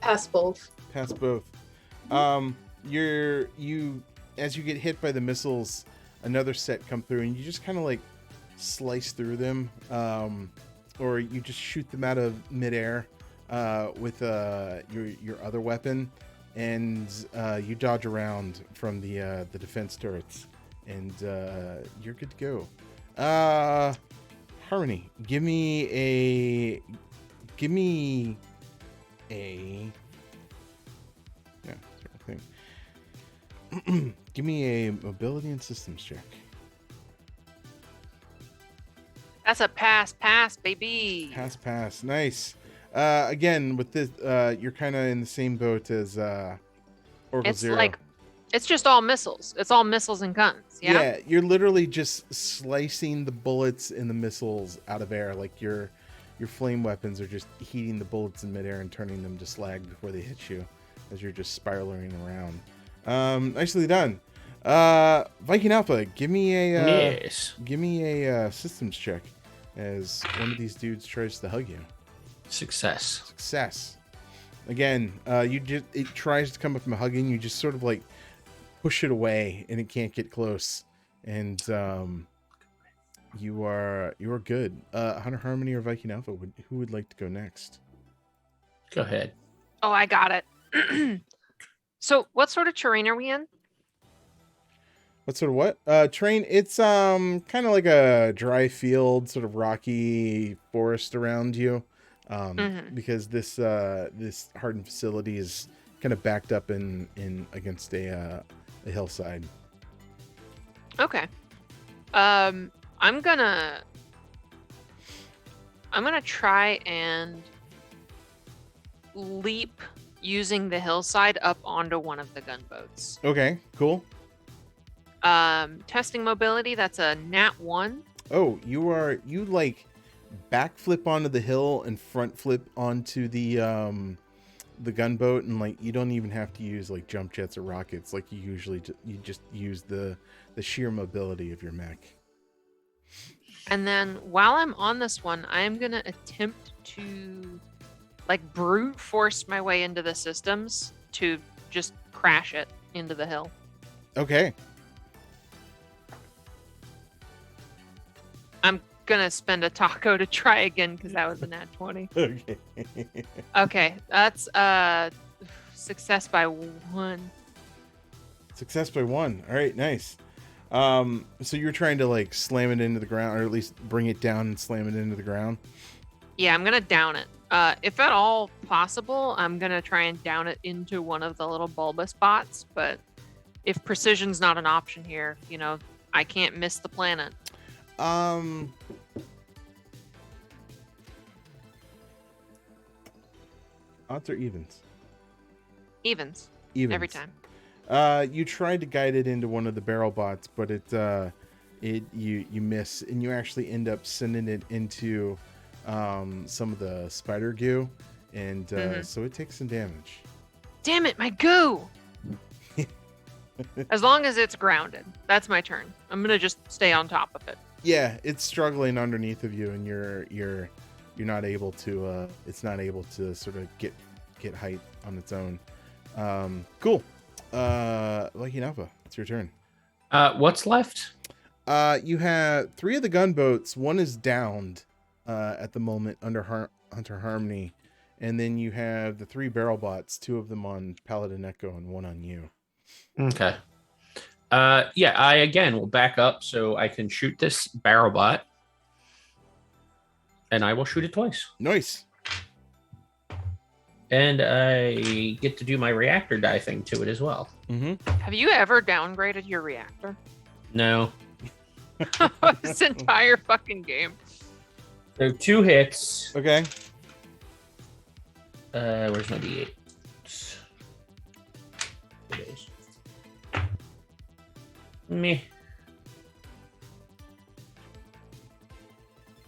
Pass both. Pass both. You as you get hit by the missiles, another set come through, and you just kind of like slice through them, or you just shoot them out of midair with your other weapon, and you dodge around from the defense turrets, and you're good to go. Harmony, give me a yeah, thing. Give me a mobility and systems check. That's a pass, baby. Pass. Nice. Again, with this, you're kind of in the same boat as Oracle It's Zero. like, it's just all missiles. It's all missiles and guns. Yeah. You're literally just slicing the bullets and the missiles out of air. Like your flame weapons are just heating the bullets in midair and turning them to slag before they hit you, as you're just spiraling around. Nicely done. Viking Alpha, give me a systems check as one of these dudes tries to hug you. Success. Again, it tries to come up and hugging you, just sort of like push it away, and it can't get close. And you are good. Hunter Harmony or Viking Alpha, who would like to go next? Go ahead. Oh, I got it. So, what sort of terrain are we in? What sort of what? Terrain, it's kind of like a dry field, sort of rocky forest around you. Because this hardened facility is kind of backed up in against a hillside. Okay. I'm gonna try and leap using the hillside up onto one of the gunboats. Okay, cool. Testing mobility, that's a nat 1. Oh, you like backflip onto the hill and front flip onto the gunboat, and like you don't even have to use like jump jets or rockets like you just use the sheer mobility of your mech. And then while I'm on this one, I'm gonna attempt to like brute force my way into the systems to just crash it into the hill. Okay. I'm gonna spend a taco to try again because that was a nat 20. Okay. Okay, that's success by 1. Success by 1. All right, nice. So you're trying to like slam it into the ground, or at least bring it down and slam it into the ground? Yeah, I'm gonna down it. If at all possible, I'm gonna try and down it into one of the little bulbous spots, but if precision's not an option here, I can't miss the planet. Odds or evens? Evens. Evens. Every time. You tried to guide it into one of the barrel bots, but you miss, and you actually end up sending it into some of the spider goo, and so it takes some damage. Damn it, my goo! As long as it's grounded, that's my turn. I'm gonna just stay on top of it. Yeah, it's struggling underneath of you, and you're not able to. It's not able to sort of get height on its own. Cool. Lucky Alpha, it's your turn. What's left? You have 3 of the gunboats. One is downed at the moment under Hunter Harmony, and then you have the 3 barrel bots. 2 of them on Paladin Echo and 1 on you. Okay. Yeah, I again will back up so I can shoot this barrel bot, and I will shoot it twice. Nice. And I get to do my reactor die thing to it as well. Mm-hmm. Have you ever downgraded your reactor? No. This entire fucking game. So 2 hits. Okay. Where's my D8? It is. Me.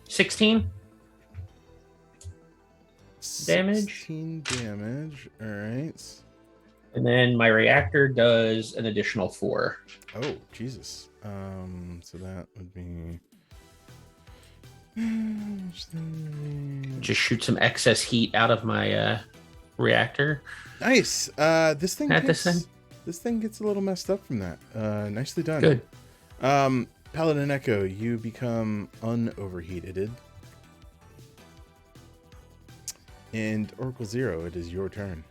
16 damage. 16 damage. All right. And then my reactor does an additional 4. Oh, Jesus. So that would be Just shoot some excess heat out of my reactor. nice. This thing At this takes, thing? this thing gets a little messed up from that. Nicely done. Good. Paladin Echo, you become unoverheated. And Oracle Zero, it is your turn.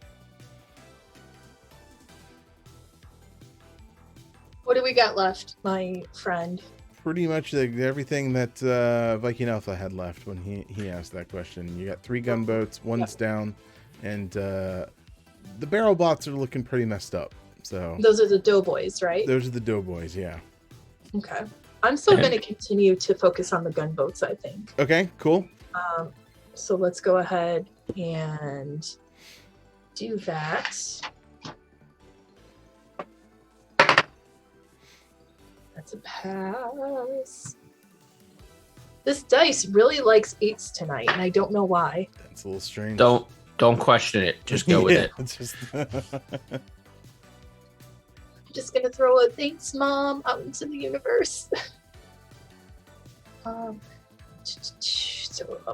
What do we got left, my friend? Pretty much everything that Viking Alpha had left when he asked that question. You got 3 gunboats, one's down, and the barrel bots are looking pretty messed up. So Those are the doughboys, right? those are the doughboys, yeah. Okay. I'm still going to continue to focus on the gunboats, I think. Okay, cool. So let's go ahead and do that. That's a pass. This dice really likes 8s tonight, and I don't know why. That's a little strange. Don't question it. Just go with it. It's just I'm just gonna throw a thanks, Mom, out into the universe. So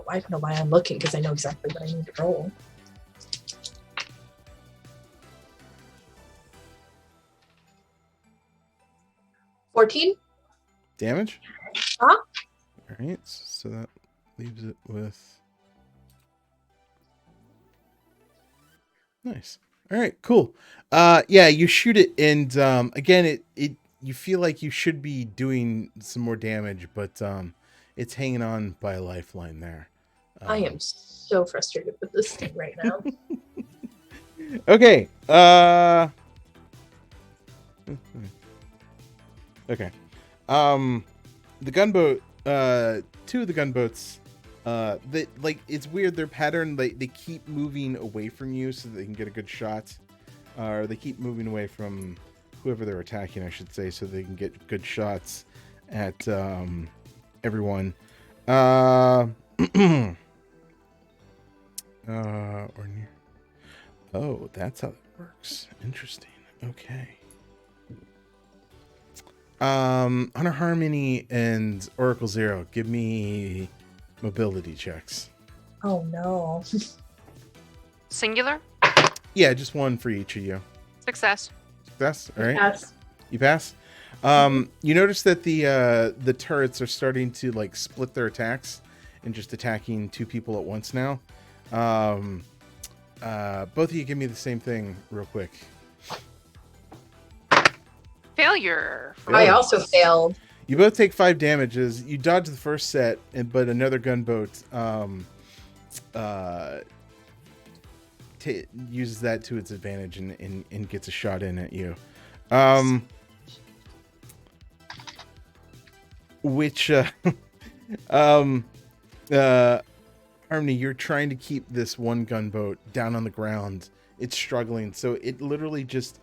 I don't know why I'm looking because I know exactly what I need to roll. $14. damage. Huh? All right, so that leaves it with. Nice. All right, cool. Yeah, you shoot it, and again, it you feel like you should be doing some more damage, but it's hanging on by a lifeline there. I am so frustrated with this thing right now. Okay. Okay. The gunboat. 2 of the gunboats. They like it's weird. Their pattern. They keep moving away from you so they can get a good shot, or they keep moving away from whoever they're attacking, I should say, so they can get good shots at everyone. Or near. Oh, that's how it works. Interesting. Okay. Hunter Harmony and Oracle Zero, give me mobility checks. Oh no. Singular? Yeah, just one for each of you. Success. Success. All right. Yes. You pass. You notice that the turrets are starting to like split their attacks and just attacking 2 people at once now. Both of you give me the same thing real quick. Failure. I also failed. You both take 5 damages. You dodge the first set, but another gunboat uses that to its advantage and gets a shot in at you. Which Harmony, you're trying to keep this one gunboat down on the ground. It's struggling, so it literally just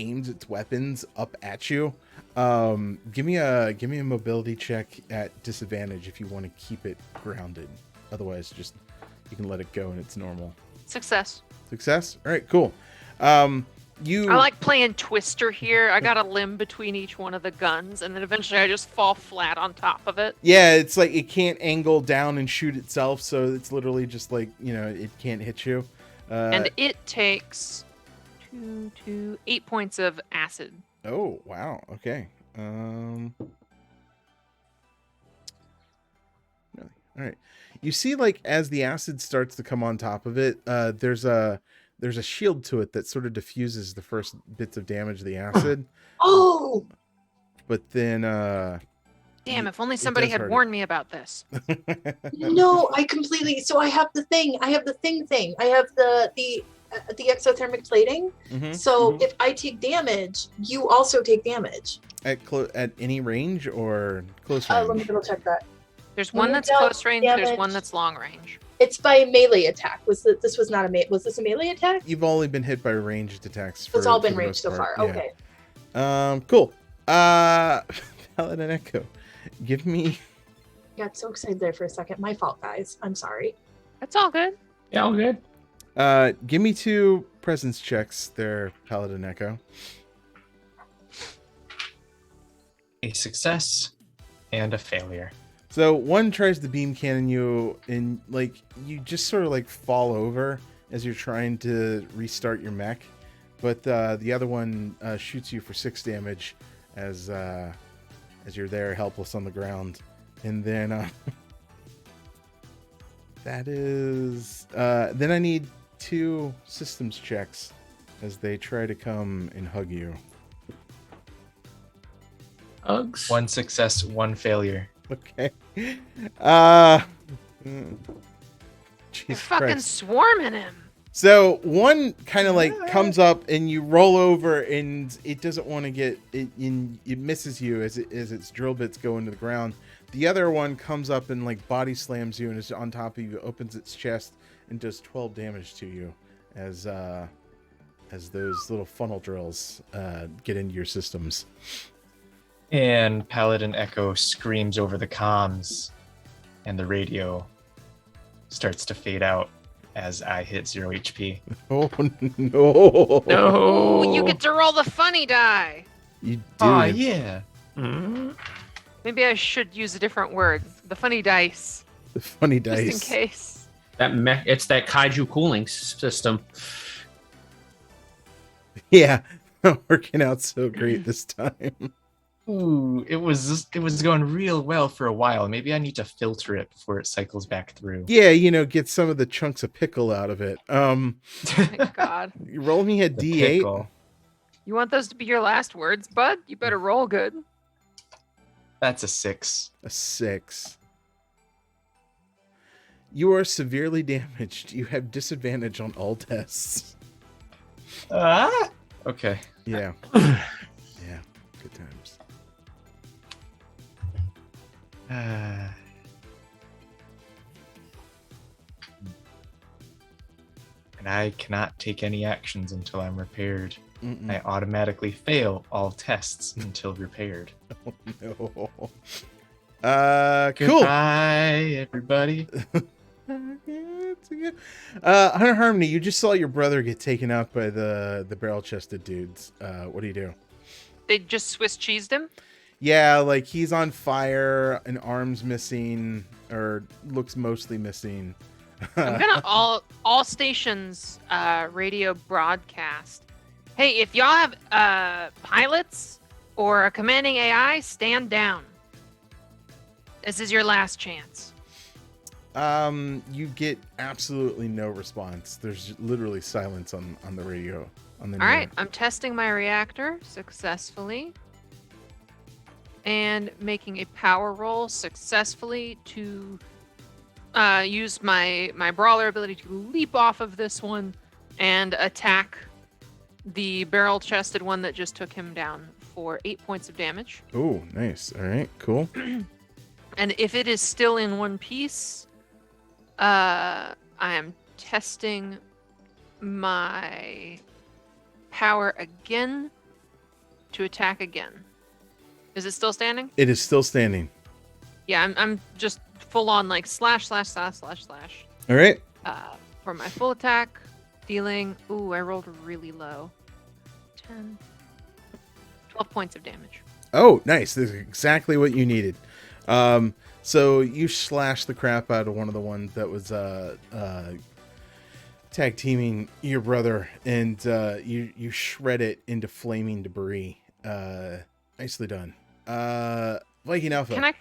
aims its weapons up at you. Give me a mobility check at disadvantage if you want to keep it grounded. Otherwise, just you can let it go and it's normal. Success. Success. All right, cool. You. I like playing Twister here. I got a limb between each one of the guns, and then eventually I just fall flat on top of it. Yeah, it's like it can't angle down and shoot itself, so it's literally just like, it can't hit you. And it takes 8 points of acid. Oh, wow. Okay. All right. You see, like, as the acid starts to come on top of it, there's a shield to it that sort of diffuses the first bits of damage of the acid. Oh! But then, Damn, if only somebody does had hurt warned me about this. No, I completely. So I have the thing. I have the thing. I have the exothermic plating. Mhm, So mhm. if I take damage, you also take damage. At any range or close range? Let me double check that. There's When one you that's dealt close range, there's one damage- that's long range. It's by melee attack. Was this was not a was this a melee attack? You've only been hit by ranged attacks. It's all been for the ranged most so part, far. yeah. Okay. Cool. Paladin Echo, give me. Got so excited there for a second. My fault, guys. I'm sorry. That's all good. Yeah, all good. Give me 2 presence checks there, Paladin Echo. A success and a failure. So one tries to beam cannon you, and like you just sort of like fall over as you're trying to restart your mech. but the other one shoots you for 6 damage as you're there helpless on the ground. And then that is then I need 2 systems checks as they try to come and hug you. Hugs. 1 success, 1 failure. Okay. You're Jesus fucking Christ. swarming him. So one kind of like comes up and you roll over and it doesn't want to get it in. It misses you as its drill bits go into the ground. The other one comes up and like body slams you and is on top of you, opens its chest and does 12 damage to you as those little funnel drills get into your systems. And Paladin Echo screams over the comms, and the radio starts to fade out as I hit 0 HP. Oh no! No. Ooh, you get to roll the funny die. You do. Oh, yeah. Mm. Maybe I should use a different word. The funny dice, The funny just dice. in case. It's that kaiju cooling system. Yeah, not working out so great this time. Ooh, it was going real well for a while. Maybe I need to filter it before it cycles back through. Yeah, get some of the chunks of pickle out of it. Thank God. You roll me a The D8. pickle. You want those to be your last words, bud? You better roll good. That's a 6. A 6. You are severely damaged. You have disadvantage on all tests. Ah. Okay. Yeah. Yeah. Good times. And I cannot take any actions until I'm repaired. Mm-mm. I automatically fail all tests until repaired. No. Cool. Goodbye, everybody. Hunter Harmony, you just saw your brother get taken out by the barrel-chested dudes. What do? They just Swiss cheesed him. Yeah, like he's on fire, an arm's missing, or looks mostly missing. I'm gonna all stations radio broadcast. Hey, if y'all have pilots or a commanding AI, stand down. This is your last chance. You get absolutely no response. There's literally silence on the radio. On the All right, I'm testing my reactor successfully and making a power roll successfully to use my brawler ability to leap off of this one and attack the barrel-chested one that just took him down for 8 points of damage. Oh, nice. All right, cool. And if it is still in one piece, I am testing my power again to attack again. Is it still standing? It is still standing. Yeah, I'm just full on like slash. All right. For my full attack, dealing. Ooh, I rolled really low. 10, 12 points of damage. Oh, nice. This is exactly what you needed. So you slash the crap out of one of the ones that was tag teaming your brother, and you shred it into flaming debris. Nicely done. Viking Alpha. Can I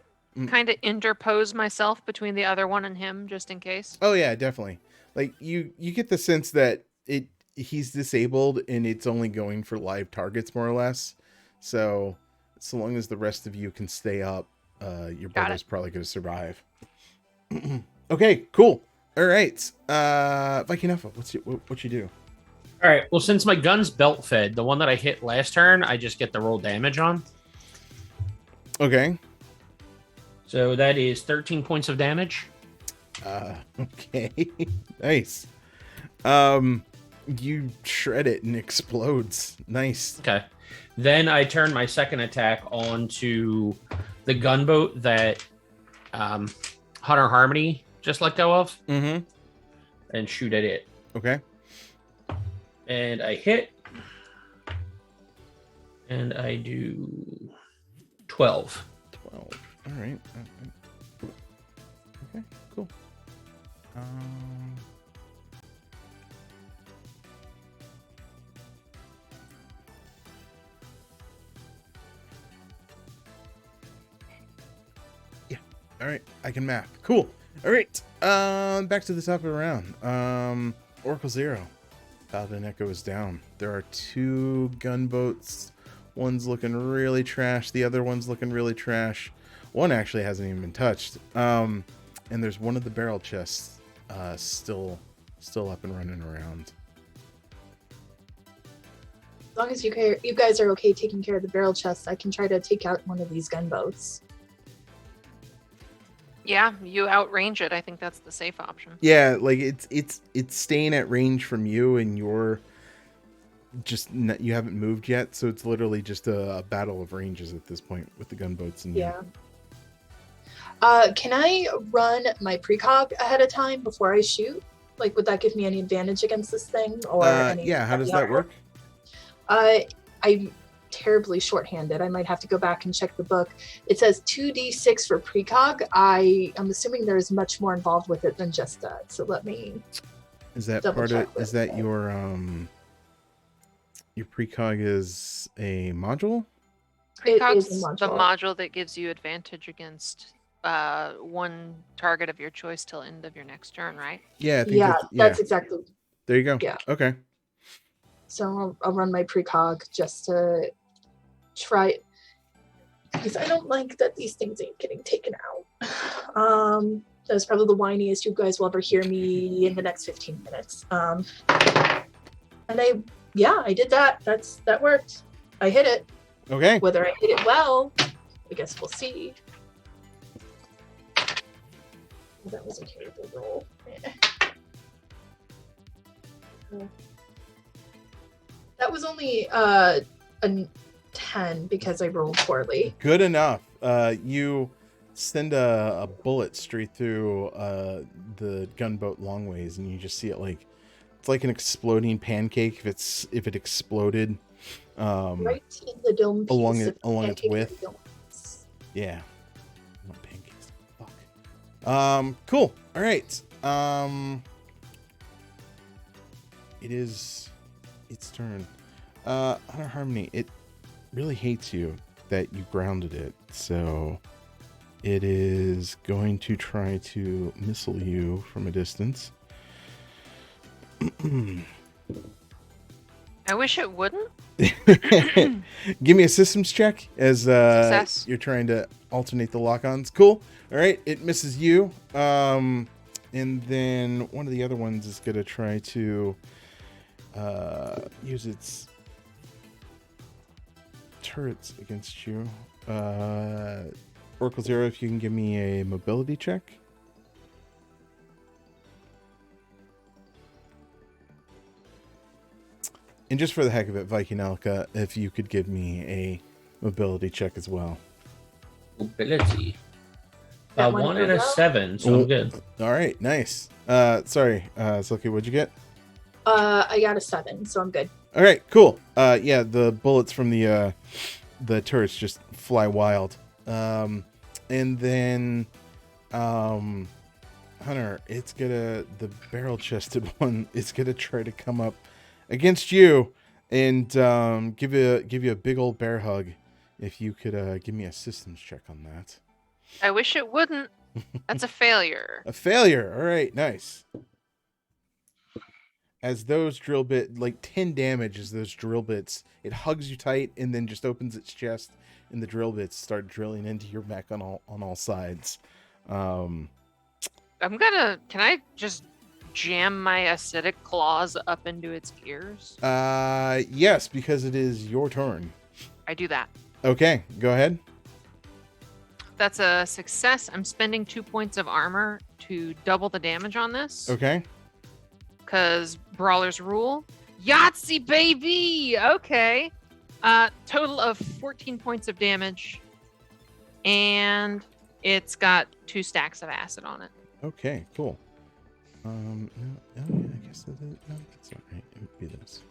kind of interpose myself between the other one and him just in case? Oh yeah, definitely. Like you get the sense that he's disabled and it's only going for live targets more or less. So long as the rest of you can stay up, your brother's probably going to survive. Okay, cool. All right, Viking Alpha, what you do? All right. Well, since my gun's belt fed, the one that I hit last turn, I just get the roll damage on. Okay. So that is 13 points of damage. Okay. Nice. You shred it and explodes. Nice. Okay. Then I turn my second attack onto the gunboat that Hunter Harmony just let go of, Mm-hmm. and shoot at it. Okay. And I hit. And I do 12. 12. All right. Okay, cool. All right, I can map. Cool. All right, back to the top of the round. Oracle 0. Paladin Echo is down. There are 2 gunboats. One's looking really trash. The other one's looking really trash. One actually hasn't even been touched. And there's one of the barrel chests still up and running around. As long as you guys are okay taking care of the barrel chests, I can try to take out one of these gunboats. Yeah, you outrange it. I think that's the safe option. Yeah, like it's staying at range from you, and you're just you haven't moved yet, so it's literally just a battle of ranges at this point with the gunboats and Yeah. Can I run my precog ahead of time before I shoot? Like, would that give me any advantage against this thing? Or yeah, how does that work? I'm terribly shorthanded. I might have to go back and check the book. It says 2d6 for precog. I'm assuming there's much more involved with it than just that. So let me. Is that double part of? check Is with that your precog is a module? It Precog's is a the module. module that gives you advantage against one target of your choice till end of your next turn, right? Yeah, I think Yeah, that's, yeah. that's exactly. There you go. Yeah. Okay. So I'll run my precog just to try, because I don't like that these things ain't getting taken out. That's probably the whiniest you guys will ever hear me in the next 15 minutes. And I did that. That worked. I hit it. Okay. Whether I hit it well, I guess we'll see. That was a terrible roll. That was only a 10 because I rolled poorly. Good enough. You send a bullet straight through the gunboat long ways, and you just see it like it's like an exploding pancake if it exploded Right in the dome piece along of its pancake width. donuts. Yeah. Not pancakes. Fuck. Cool. All right. It is its turn. Hunter Harmony, it really hates you that you grounded it, so it is going to try to missile you from a distance. I wish it wouldn't. Give me a systems check as Success. you're trying to alternate the lock-ons. Cool. All right, it misses you. And then one of the other ones is going to try to use its turrets against you. Oracle 0, if you can give me a mobility check. And just for the heck of it, Viking Elka, if you could give me a mobility check as well. Mobility. That one 1 and a goes out? 7, so I'm good. All right, nice. Sorry, Silky, what'd you get? I got a 7, so I'm good. All right, cool. Yeah, the bullets from the turrets just fly wild. And then, Hunter, the barrel-chested one is gonna try to come up against you and give you a big old bear hug. If you could give me a systems check on that. I wish it wouldn't. That's a failure. A failure. All right, nice. As those drill bit, like 10 damage as those drill bits, it hugs you tight and then just opens its chest, and the drill bits start drilling into your mech on all sides. Can I just jam my acidic claws up into its ears? Yes, because it is your turn. I do that. Okay, go ahead. That's a success. I'm spending 2 points of armor to double the damage on this. Okay. Because Brawler's rule. Yahtzee, baby! Okay. Total of 14 points of damage. And it's got 2 stacks of acid on it. Okay, cool. No, I guess that's not right. It would be this.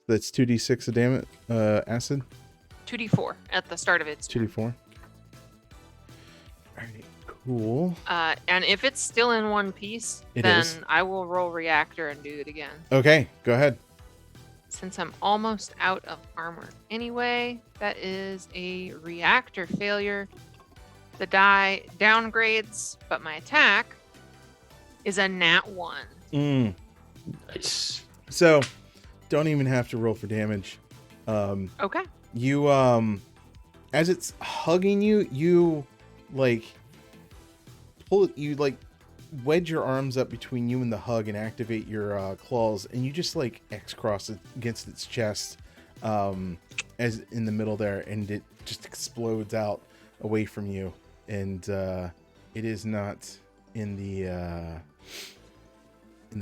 That's 2d6 of damage, acid. 2d4 at the start of its turn. 2d4. All right, cool. And if it's still in one piece, It then is. I will roll reactor and do it again. Okay, go ahead. since I'm almost out of armor anyway, that is a reactor failure. The die downgrades, but my attack is a nat 1. Nice. So, don't even have to roll for damage. Okay. You, as it's hugging you, you like pull it, you like wedge your arms up between you and the hug and activate your claws, and you just like X-cross it against its chest, as in the middle there, and it just explodes out away from you, and it is not in the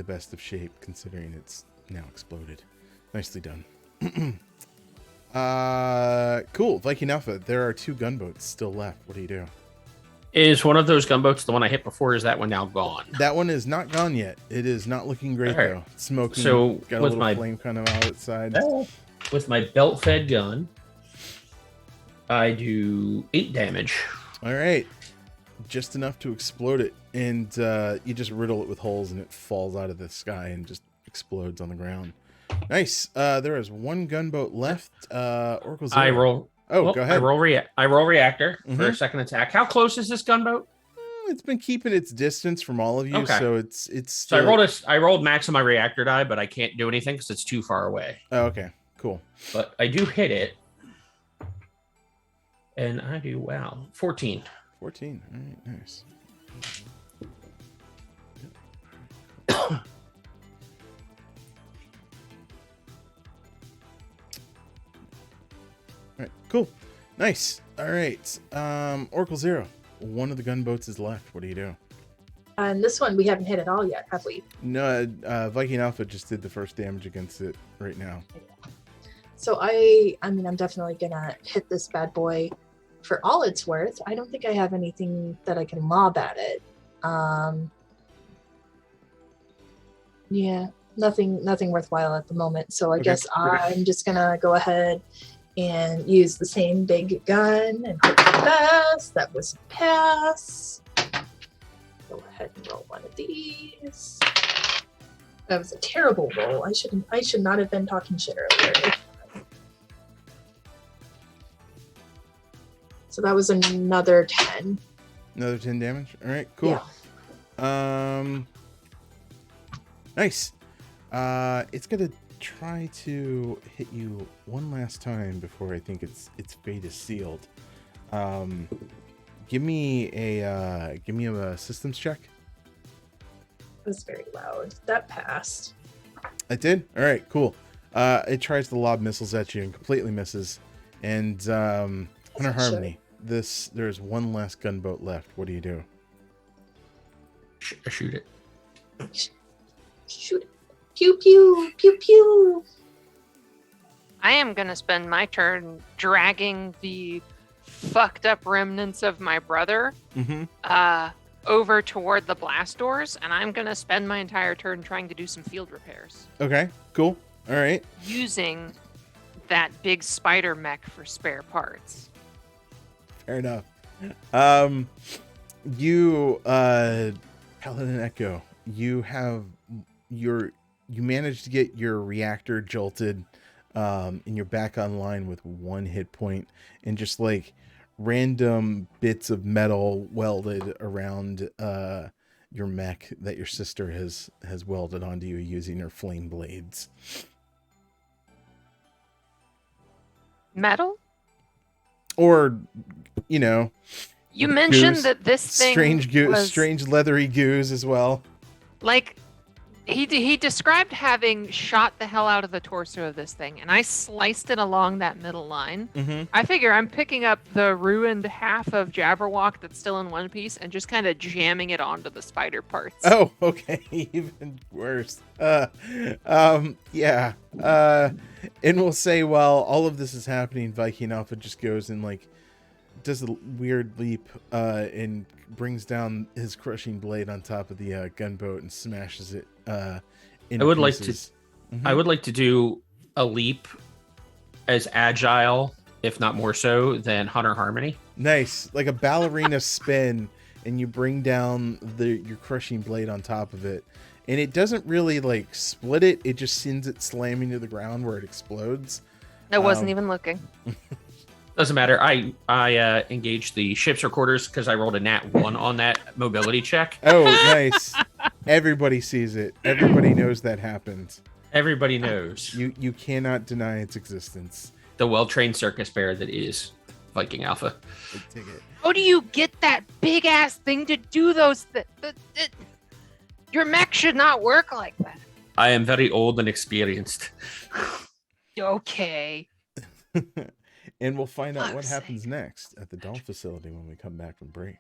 best of shape considering it's now exploded. Nicely done. Cool. Viking Alpha, there are 2 gunboats still left. What do you do? Is one of those gunboats the one I hit before? Or is that one now gone? That one is not gone yet. It is not looking great, All right. though. It's smoking. So, got a with little my- flame kind of out its side. With my belt-fed gun, I do 8 damage. All right. Just enough to explode it. And you just riddle it with holes, and it falls out of the sky and just explodes on the ground. Nice. There is 1 gunboat left. Oracle Zero. I roll. Oh, well, go ahead. I roll reactor for a Mhm. second attack. How close is this gunboat? It's been keeping its distance from all of you, Okay. so it's So still... I rolled max on my reactor die, but I can't do anything because it's too far away. Oh, okay. Cool. But I do hit it, and I do 14. 14. All right, nice. All right, cool. Nice. All right. Oracle Zero. One of the gunboats is left. What do you do? And this one we haven't hit at all yet, have we? No, Viking Alpha just did the first damage against it right now. So I mean, I'm definitely gonna hit this bad boy for all it's worth. I don't think I have anything that I can lob at it. Yeah, nothing worthwhile at the moment. So I Okay, guess okay. I'm just gonna go ahead and use the same big gun and hope for the best. That was a pass. Go ahead and roll one of these. That was a terrible roll. I should not have been talking shit earlier. So that was another 10. Another 10 damage. All right, cool. Yeah. Nice. It's gonna try to hit you one last time before I think its fate is sealed. Give me a systems check. It was very loud. That passed. It did. All right, cool. It tries to lob missiles at you and completely misses. And Hunter Harmony, there's one last gunboat left. What do you do? I shoot it. Shoot it. Pew pew pew pew. I am going to spend my turn dragging the fucked up remnants of my brother Mm-hmm. over toward the blast doors, and I'm going to spend my entire turn trying to do some field repairs Okay, cool. All right. using that big spider mech for spare parts. Fair enough. You, Paladin Echo, you managed to get your reactor jolted, and you're back online with 1 hit point and just like random bits of metal welded around your mech that your sister has welded onto you using her flame blades. Metal? Or, you know, You mentioned goose. that this thing was strange leathery goos as well. like he described having shot the hell out of the torso of this thing, and I sliced it along that middle line. Mm-hmm. I figure I'm picking up the ruined half of Jabberwock that's still in one piece and just kind of jamming it onto the spider parts. Oh, okay. Even worse. Yeah. And we'll say while all of this is happening, Viking Alpha just goes and like does a weird leap and brings down his crushing blade on top of the gunboat and smashes it into I would like to- pieces. I would like to do a leap as agile, if not more so, than Hunter Harmony. Nice, like a ballerina spin, and you bring down your crushing blade on top of it, and it doesn't really like split it. It just sends it slamming to the ground where it explodes. I wasn't Um, even looking. Doesn't matter. I engaged the ship's recorders because I rolled a nat 1 on that mobility check. Oh, nice. Everybody sees it. Everybody knows that happens. Everybody knows You cannot deny its existence. the well-trained circus bear that is Viking Alpha. Big ticket. How do you get that big ass thing to do those your mech should not work like that. I am very old and experienced. Okay. And we'll find out what Fuck's happens next at the doll facility when we come back from break.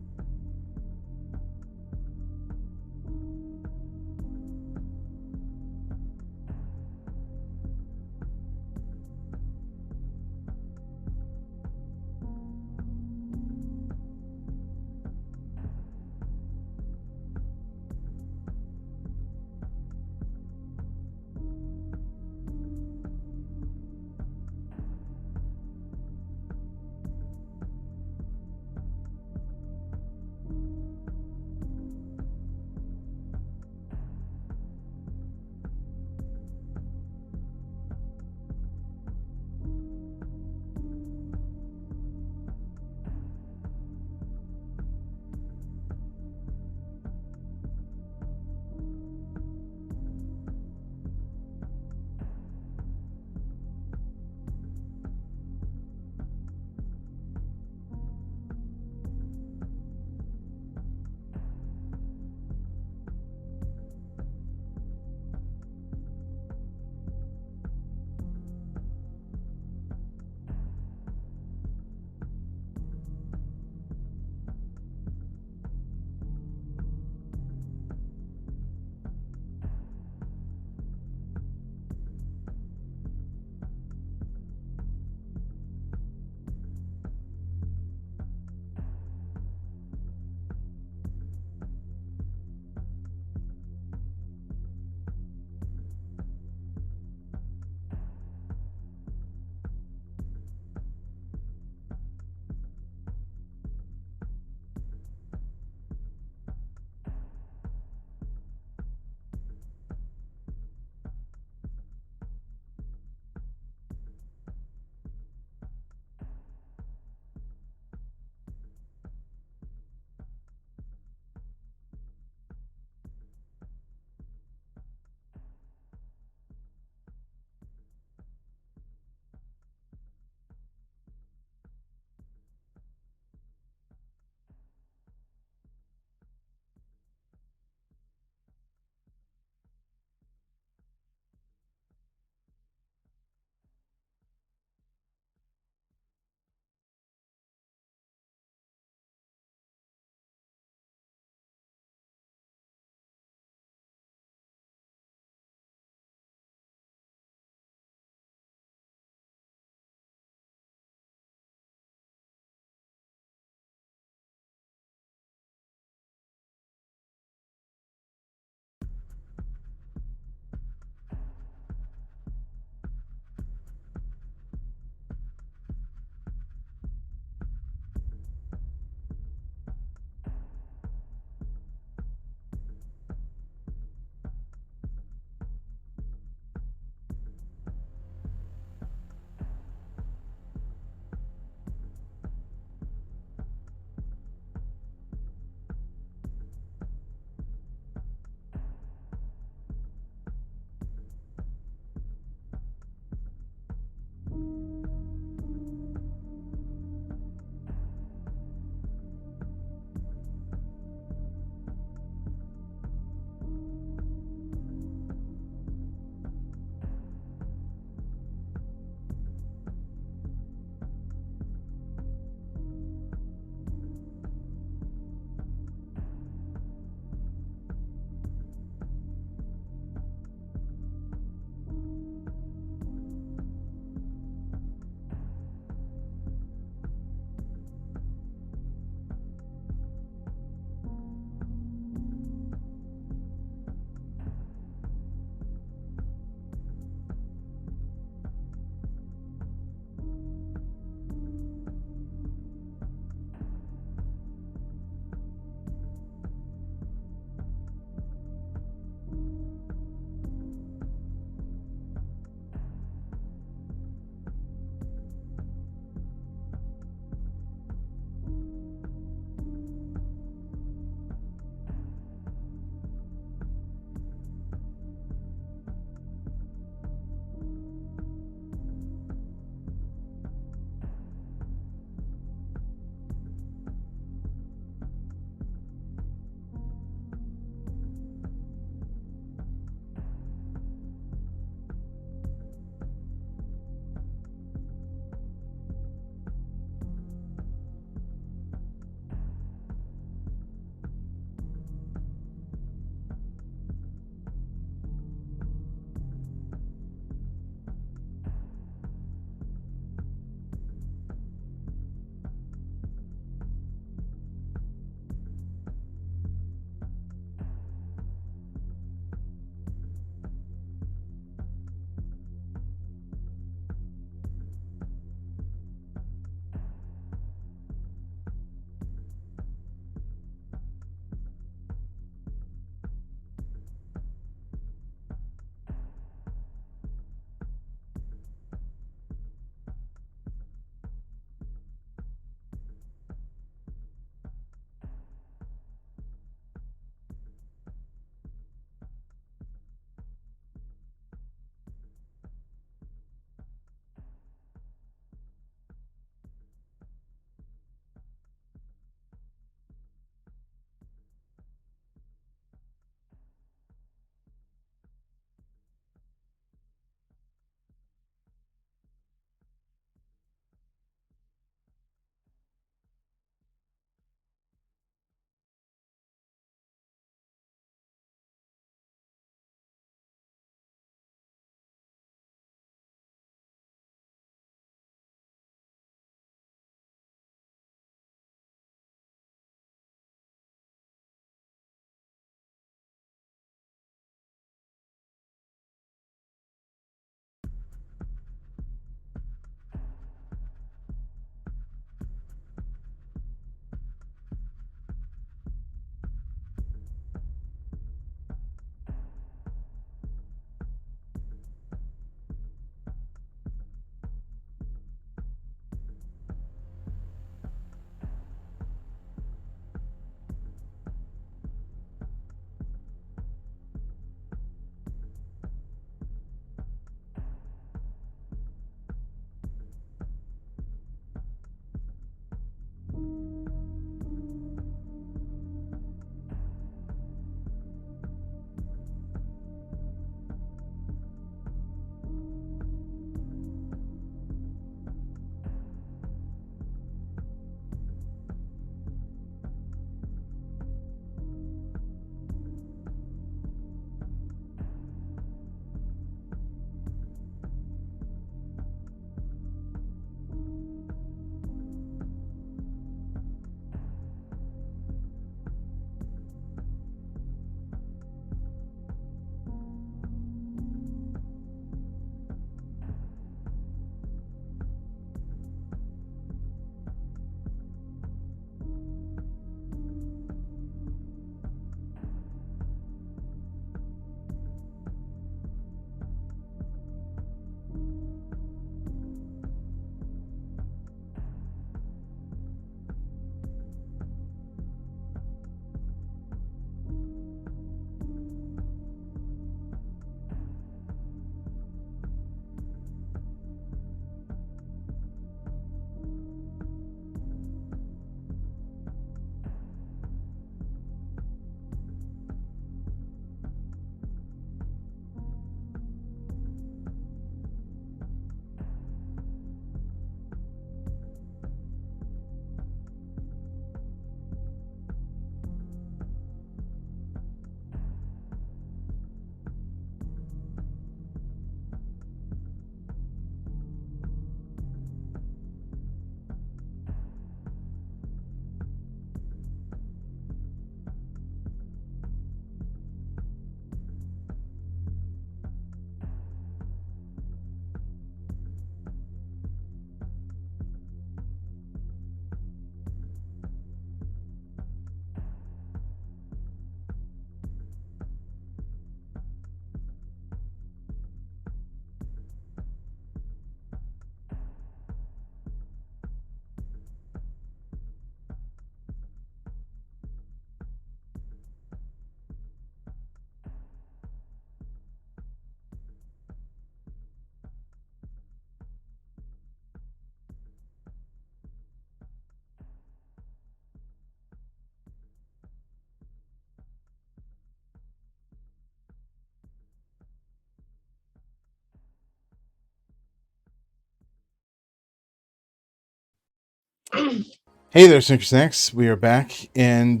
Hey there, Snicker Snacks. We are back, and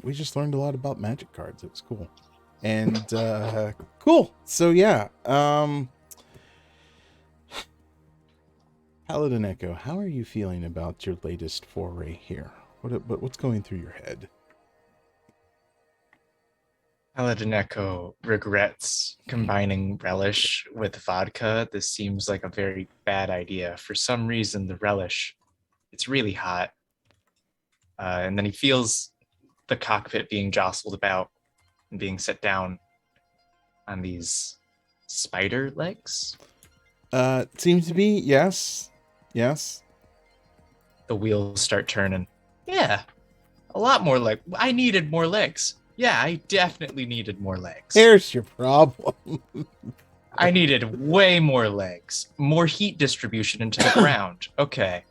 we just learned a lot about magic cards. It was cool. And cool. So yeah, Paladin Echo, how are you feeling about your latest foray here? What's going through your head? Paladin Echo regrets combining relish with vodka. This seems like a very bad idea. For some reason, the relish, it's really hot. And then he feels the cockpit being jostled about and being set down on these spider legs. Seems to be, yes. Yes. The wheels start turning. Yeah, a lot more leg. I needed more legs. Yeah, I definitely needed more legs. Here's your problem. I needed way more legs, more heat distribution into the ground. Okay.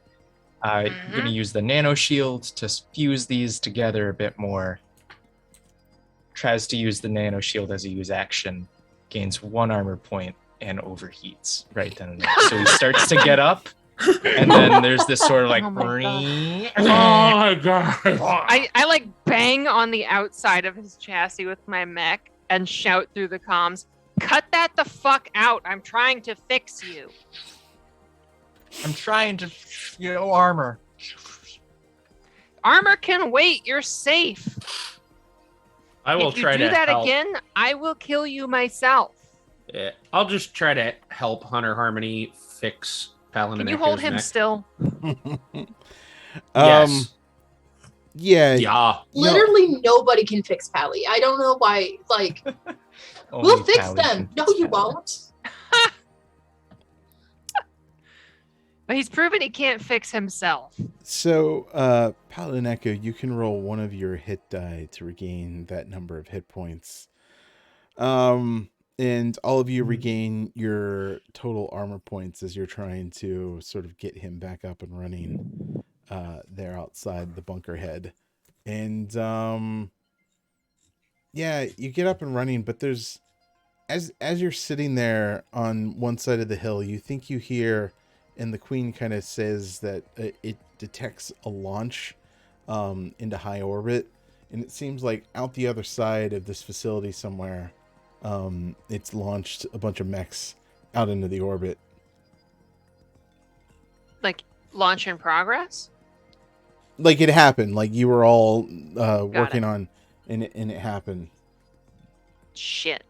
I'm going to use the nano shield to fuse these together a bit more. Tries to use the nano shield as a use action, gains 1 armor point, and overheats right then and there. So he starts to get up, and then there's this sort of like, Oh my God. I like bang on the outside of his chassis with my mech and shout through the comms, "Cut that the fuck out! I'm trying to fix you." I'm trying to, armor. Armor can wait. You're safe. I will if you try do to that help. again, I will kill you myself. Yeah, I'll just try to help Hunter Harmony fix Paladin Can you Echo's hold him neck. still? Yes. Yeah. Yeah. Literally nobody can fix Pally. I don't know why. Like, we'll Only fix Pally them. can No, fix you Pally. won't. But he's proven he can't fix himself. So, Paladin Echo, you can roll one of your hit die to regain that number of hit points. And all of you regain your total armor points as you're trying to sort of get him back up and running there outside the bunker head. And yeah, you get up and running, but there's as you're sitting there on one side of the hill, you think you hear, and the queen kind of says that it detects a launch into high orbit, and it seems like out the other side of this facility somewhere, it's launched a bunch of mechs out into the orbit. Like, launch in progress? Like it happened, like you were all working it. on, and it happened. Shit.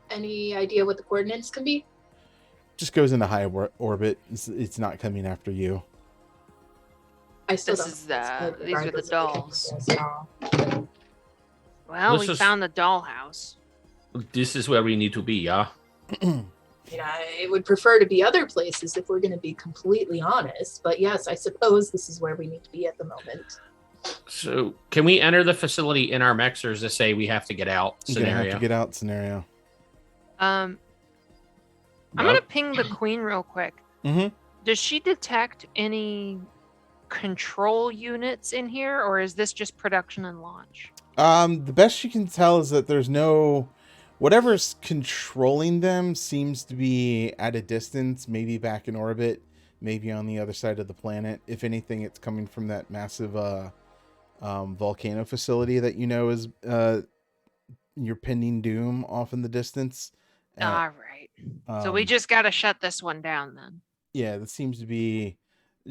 Any idea what the coordinates can be? Just goes into high orbit. It's not coming after you. I still This don't. is these are the dolls. No. Well, This we is- found the dollhouse. This is where we need to be, yeah? I would prefer to be other places if we're going to be completely honest. But yes, I suppose this is where we need to be at the moment. So, can we enter the facility in our mechs, or is this a we have to get out You're gonna scenario? have to get out scenario. I'm No? gonna ping the queen real quick. Mm-hmm. Does she detect any control units in here, or is this just production and launch? The best you can tell is that there's no... Whatever's controlling them seems to be at a distance, maybe back in orbit, maybe on the other side of the planet. If anything, it's coming from that massive volcano facility that is your pending doom off in the distance. All right. So we just gotta shut this one down then. Yeah, that seems to be...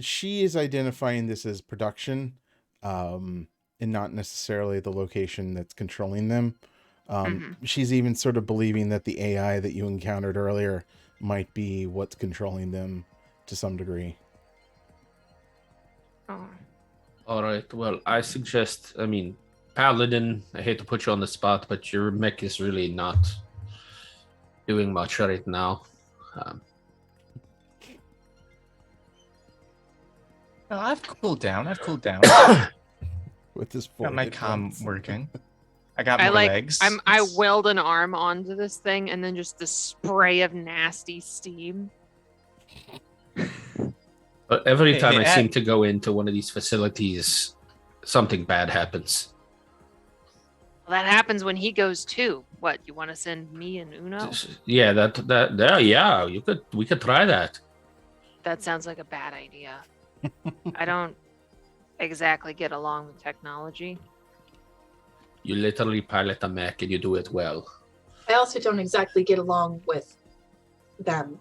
She is identifying this as production, and not necessarily the location that's controlling them. She's even sort of believing that the AI that you encountered earlier might be what's controlling them to some degree. Oh. All right. Well, I suggest, Paladin, I hate to put you on the spot, but your mech is really not doing much right now. No, I've cooled down. With this Got my forward comm advance. working. I got I more like legs. I weld an arm onto this thing and then just the spray of nasty steam. But every Hey, time hey, I seem to go into one of these facilities, something bad happens. Well, that happens when he goes too. What, you want to send me and Uno? Yeah, we could try that. That sounds like a bad idea. I don't exactly get along with technology. You literally pilot a mech and you do it well. I also don't exactly get along with them.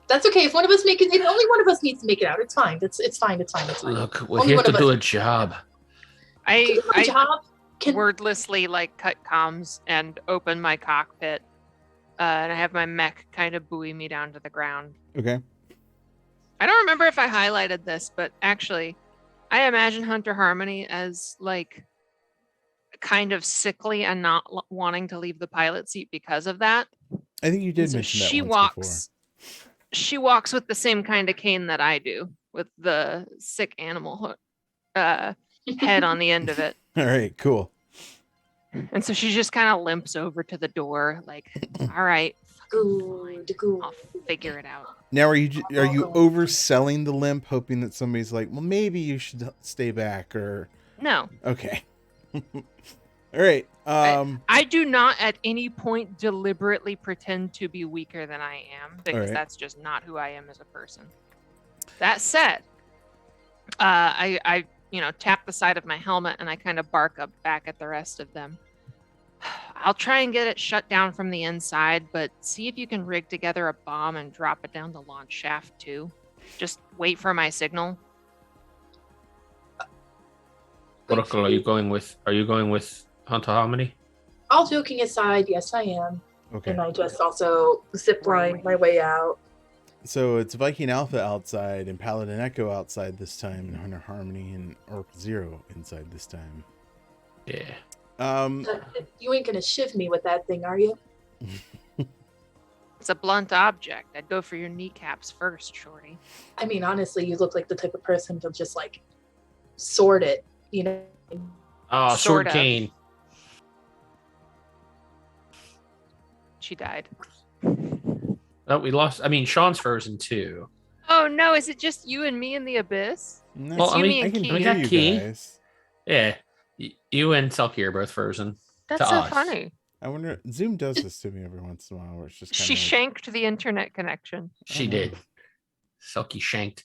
That's okay. If one of us make it, if only one of us needs to make it out. It's fine. It's fine. It's fine. It's fine. Look, we're Only here one to of do us a job. can do my I job. Can wordlessly like cut comms and open my cockpit, and I have my mech kind of buoy me down to the ground. Okay. I don't remember if I highlighted this, but actually, I imagine Hunter Harmony as like kind of sickly and not wanting to leave the pilot seat because of that. I think you did And so mention that she once walks. She walks with the same kind of cane that I do, with the sick animal head on the end of it. before. All right, cool. And so she just kind of limps over to the door, like, all right, good. I'll figure it out. Now, are you overselling the limp, hoping that somebody's like, well, maybe you should stay back, or No, okay. All right. I do not at any point deliberately pretend to be weaker than I am, because right. that's just not who I am as a person. That said, I tap the side of my helmet and I kind of bark up back at the rest of them. I'll try and get it shut down from the inside, but see if you can rig together a bomb and drop it down the launch shaft too. Just wait for my signal. Oracle, are you going with Hunter Harmony? All joking aside, yes, I am. Okay. And I just also zip line my way out. So it's Viking Alpha outside and Paladin Echo outside this time, and Hunter Harmony and Oracle Zero inside this time. Yeah. You ain't gonna shiv me with that thing, are you? It's a blunt object. I'd go for your kneecaps first, Shorty. I mean, honestly, you look like the type of person to just like sword it, you know? Oh, Sort Sword of. Cane. She died. Oh, we lost. I mean, Sean's frozen too. Oh no, is it just you and me in the abyss? No, Well, you, me, I and can Key. hear you Key. guys. Yeah. You and Selkie are both frozen. That's to so us. funny. I wonder. Zoom does this to me every once in a while, where it's just kind She of shanked the internet connection. She did. Selkie shanked.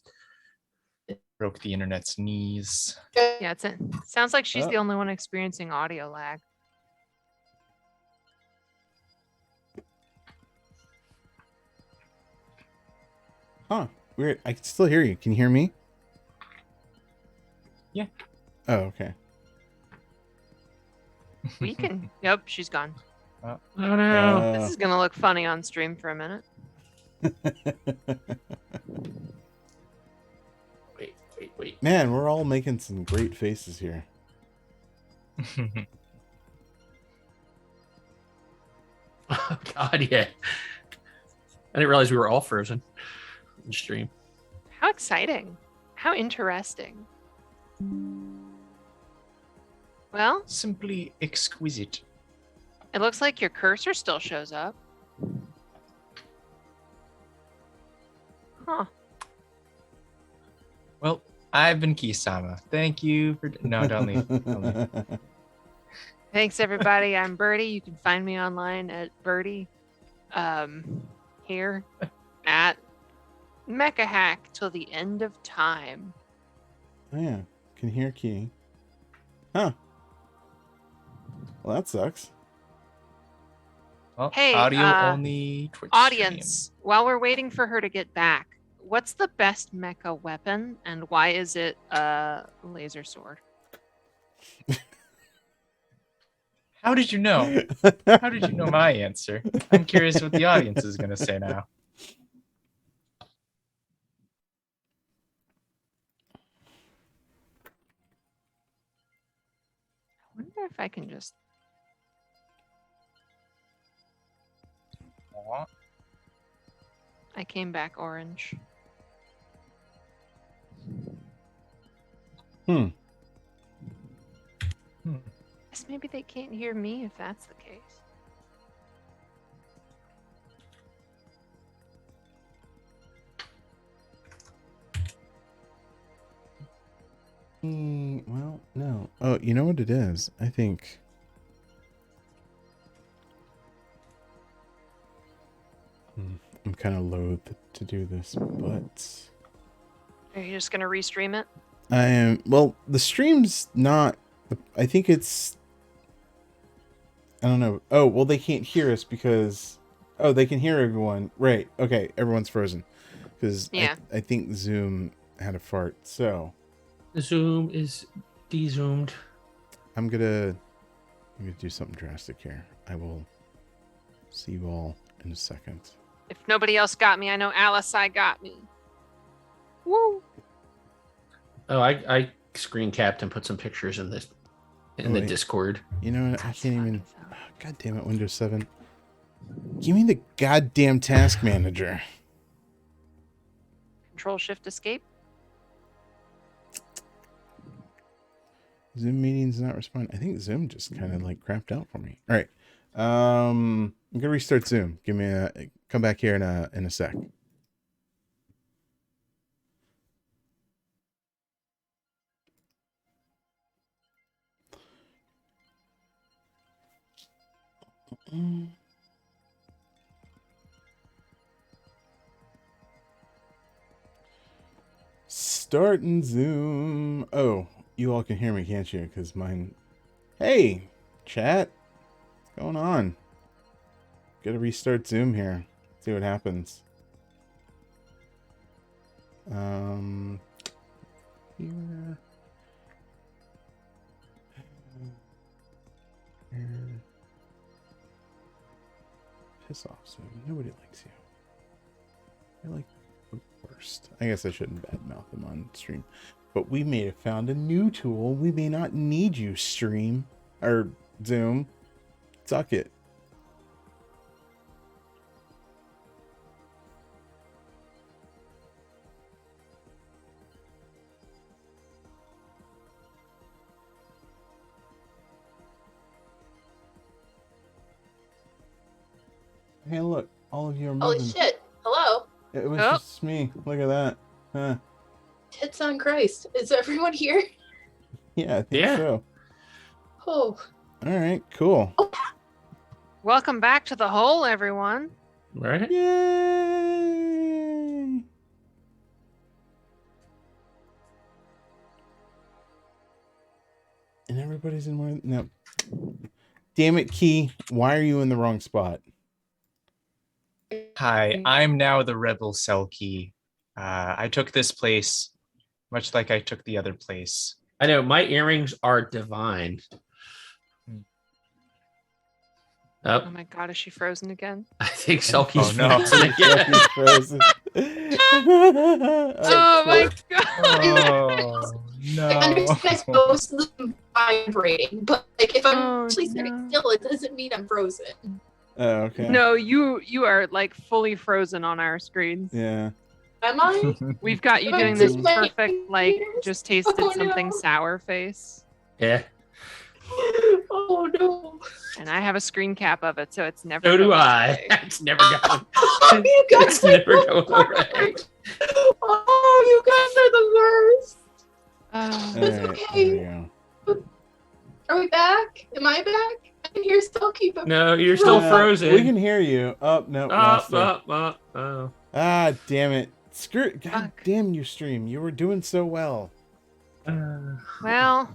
Broke the internet's knees. Yeah, sounds like she's Oh. the only one experiencing audio lag. Huh. Weird. I can still hear you. Can you hear me? Yeah. Oh, okay. We can. Yep, she's gone. Oh no. This is gonna look funny on stream for a minute. Wait. Man, we're all making some great faces here. Oh God, yeah. I didn't realize we were all frozen in stream. How exciting. How interesting. Well, Simply exquisite. it looks like your cursor still shows up. Huh. Well, I've been Kisama. Thank you for. No, don't leave. Don't leave. Thanks, everybody. I'm Birdie. You can find me online at Birdie. Here at Mecha Hack till the end of time. Oh, yeah. Can hear Key. Huh. Well, that sucks. Well, Hey, audio only Twitch Audience, while we're waiting for her to get back, what's the best mecha weapon and why is it a laser sword? stream. How did you know? How did you know my answer? I'm curious what the audience is going to say now. I wonder if I can just. I came back orange. Hmm. Guess maybe they can't hear me if that's the case. Well, no. Oh, you know what it is? I think. I'm kind of loath to do this, but Are you just gonna restream it? I am. Well, the stream's not. I think it's. I don't know. Oh, well, they can't hear us because. Oh, they can hear everyone. Right. Okay. Everyone's frozen. Because Yeah. I think Zoom had a fart. So Zoom is de-zoomed. I'm gonna do something drastic here. I will see you all in a second. If nobody else got me, I know Alice I got me. Woo! Oh, I screen capped and put some pictures in this in the Wait. Discord. You know what? I That's can't even. fucking so- God damn it, Windows 7. Give me the goddamn task manager. Control Shift Escape. Zoom meetings not responding. I think Zoom just kind of like crapped out for me. All right. I'm gonna restart Zoom. Give me a come back here in a sec. Starting Zoom. Oh, you all can hear me, can't you? Because mine. Hey, chat. What's going on? Gotta restart Zoom here. See what happens. Here. Here. Piss off, Zoom. Nobody likes you. You're like the worst. I guess I shouldn't badmouth them on stream. But we may have found a new tool. We may not need you, stream. Or Zoom. Suck it. Hey, look. All of you are moving. Holy shit. Hello. It was Oh. just me. Look at that. Huh. Tits on Christ. Is everyone here? Yeah, I think Yeah. so. Oh. All right, cool. Welcome back to the hole, everyone. Right? Yay! And everybody's in one. No. Damn it, Key. Why are you in the wrong spot? Hi, I'm now the Rebel Selkie. I took this place, much like I took the other place. I know my earrings are divine. Oh Oh, my god, is she frozen again? I think Selkie's Oh, no. frozen again. He's frozen. Oh my god. Oh, no. I understand most of them vibrating, but like if I'm Oh, actually sitting no. still, it doesn't mean I'm frozen. Oh, okay. No, you are like fully frozen on our screens. Yeah. Am I? We've got you Oh, doing this it's my perfect, like, ears. just tasted Oh, something no. sour face. Yeah. Oh no. And I have a screen cap of it, so it's never. So do going I. away. It's never going. Oh, you guys It's are never the going worst. away. Oh, you guys are the worst. Oh, All It's right. okay. There we go. Are we back? Am I back? I can hear Silky, but No, you're still Yeah, frozen. We can hear you. Oh, no. Lost her. Oh. Ah, damn it. Screw. God Fuck. damn your stream. You were doing so well. well.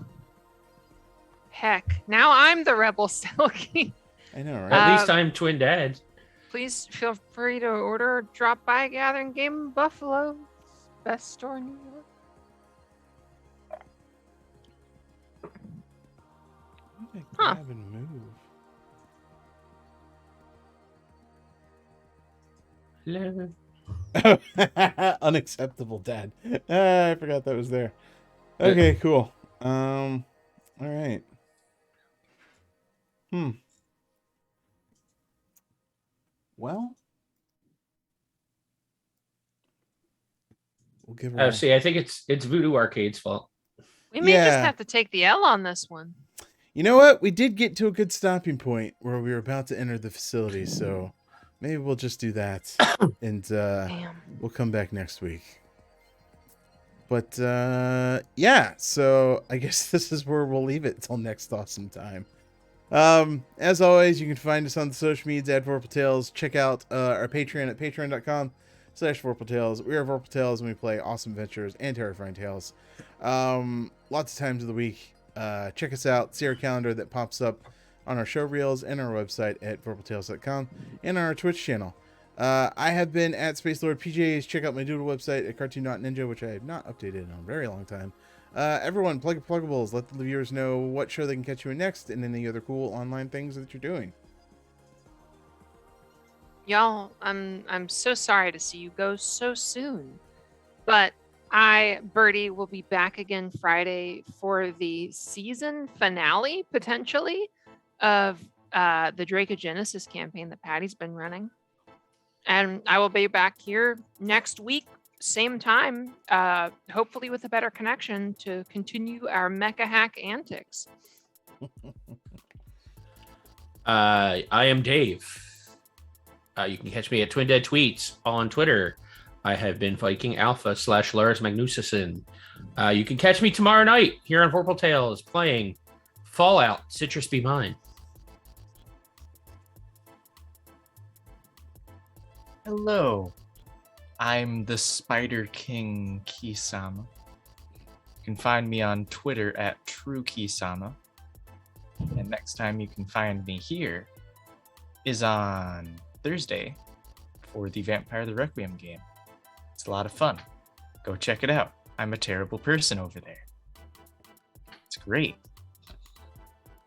Heck, now I'm the rebel Silky. I know, right? At least Uh, I'm twin dad. Please feel free to order or drop by Gathering Game in Buffalo. Best store in New York. Why did I Huh. grab and move? Hello. Unacceptable, Dad. Ah, I forgot that was there. Okay, cool. All right. Well, we'll give her. Oh, see, I think it's Voodoo Arcade's fault. We may just Yeah. have to take the L on this one. You know what? We did get to a good stopping point where we were about to enter the facility, so maybe we'll just do that, and Damn. we'll come back next week. But yeah, so I guess this is where we'll leave it till next awesome time. As always, you can find us on the social medias at Vorpal Tales. Check out our Patreon at patreon.com YouTube.com/Vorpal Tales. We are Vorpal Tales and we play awesome adventures and terrifying tales. Lots of times of the week. Check us out. See our calendar that pops up on our show reels and our website at vorpaltales.com and on our Twitch channel. I have been at Space Lord PJs. Check out my doodle website at cartoon.ninja, which I have not updated in a very long time. Everyone, plug your pluggables. Let the viewers know what show they can catch you in next and any other cool online things that you're doing. Y'all, I'm so sorry to see you go so soon. But Birdie, will be back again Friday for the season finale, potentially, of the Dracogenesis campaign that Patty's been running. And I will be back here next week, same time, hopefully with a better connection to continue our Mecha hack antics. I am Dave. You can catch me at Twin Dead Tweets on Twitter. I have been Viking Alpha / Lars Magnuson. You can catch me tomorrow night here on Vorpal Tales playing Fallout Citrus Be Mine. Hello, I'm the Spider King Kisama. You can find me on Twitter at TrueKisama. And next time you can find me here is on Thursday for the Vampire the Requiem game. It's a lot of fun. Go check it out. I'm a terrible person over there. It's great.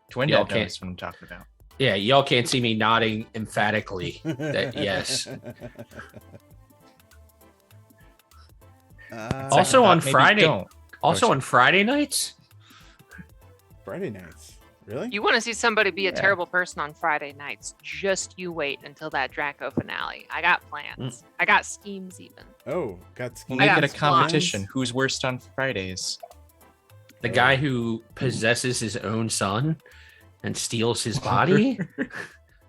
Twin Dad knows what I'm talking about. Yeah, y'all can't see me nodding emphatically that yes. Also on Friday. On Friday nights? Friday nights. Really? You want to see somebody be a terrible person on Friday nights? Just you wait until that Draco finale. I got plans. I got schemes even. Oh, got schemes. We'll make it a competition. Who's worst on Fridays? The guy who possesses his own son and steals his body?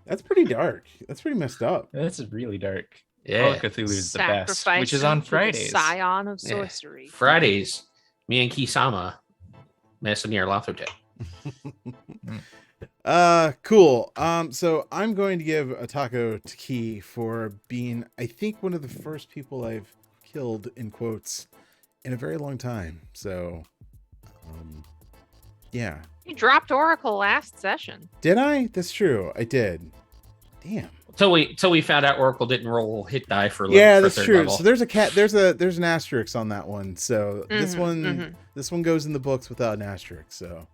That's pretty dark. That's pretty messed up. That's really dark. Yeah. Call of Cthulhu is the best, which is on Fridays. Scion of sorcery. Yeah. Fridays, me and Kisama mess near Lothote. Cool. So I'm going to give a taco to Key for being, I think, one of the first people I've killed in quotes in a very long time. So, yeah. You dropped Oracle last session. Did I? That's true. I did. Damn. Till we found out Oracle didn't roll hit die for that's for true. level. So there's an asterisk on that one. So this one goes in the books without an asterisk. So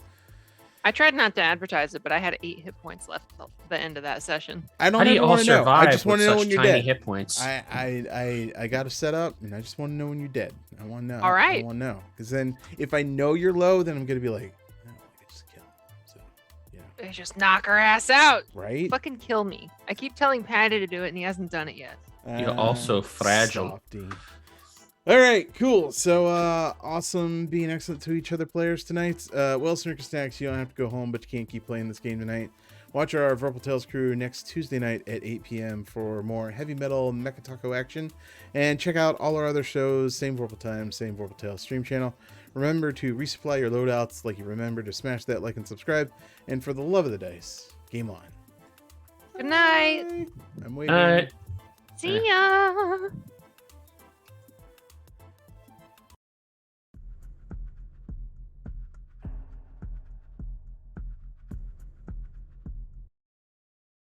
I tried not to advertise it, but I had 8 hit points left at the end of that session. I don't How do you all want to know. I survive just want with to know such when you're tiny dead. hit points? I got to set up, and I just want to know when you're dead. I want to know. All right. I want to know, because then if I know you're low, then I'm gonna be like, no, I could just kill him. So yeah. Just knock her ass out. Right. Fucking kill me. I keep telling Patty to do it, and he hasn't done it yet. You're also fragile. Softy. All right, cool. So, awesome being excellent to each other players tonight. Well, Snurker Snacks, you don't have to go home, but you can't keep playing this game tonight. Watch our Vorpal Tales crew next Tuesday night at 8 p.m. for more heavy metal Mecha Taco action. And check out all our other shows, same Vorpal time, same Vorpal Tales stream channel. Remember to resupply your loadouts like you remember to smash that like and subscribe. And for the love of the dice, game on. Good night. Bye. I'm waiting. All right. See ya.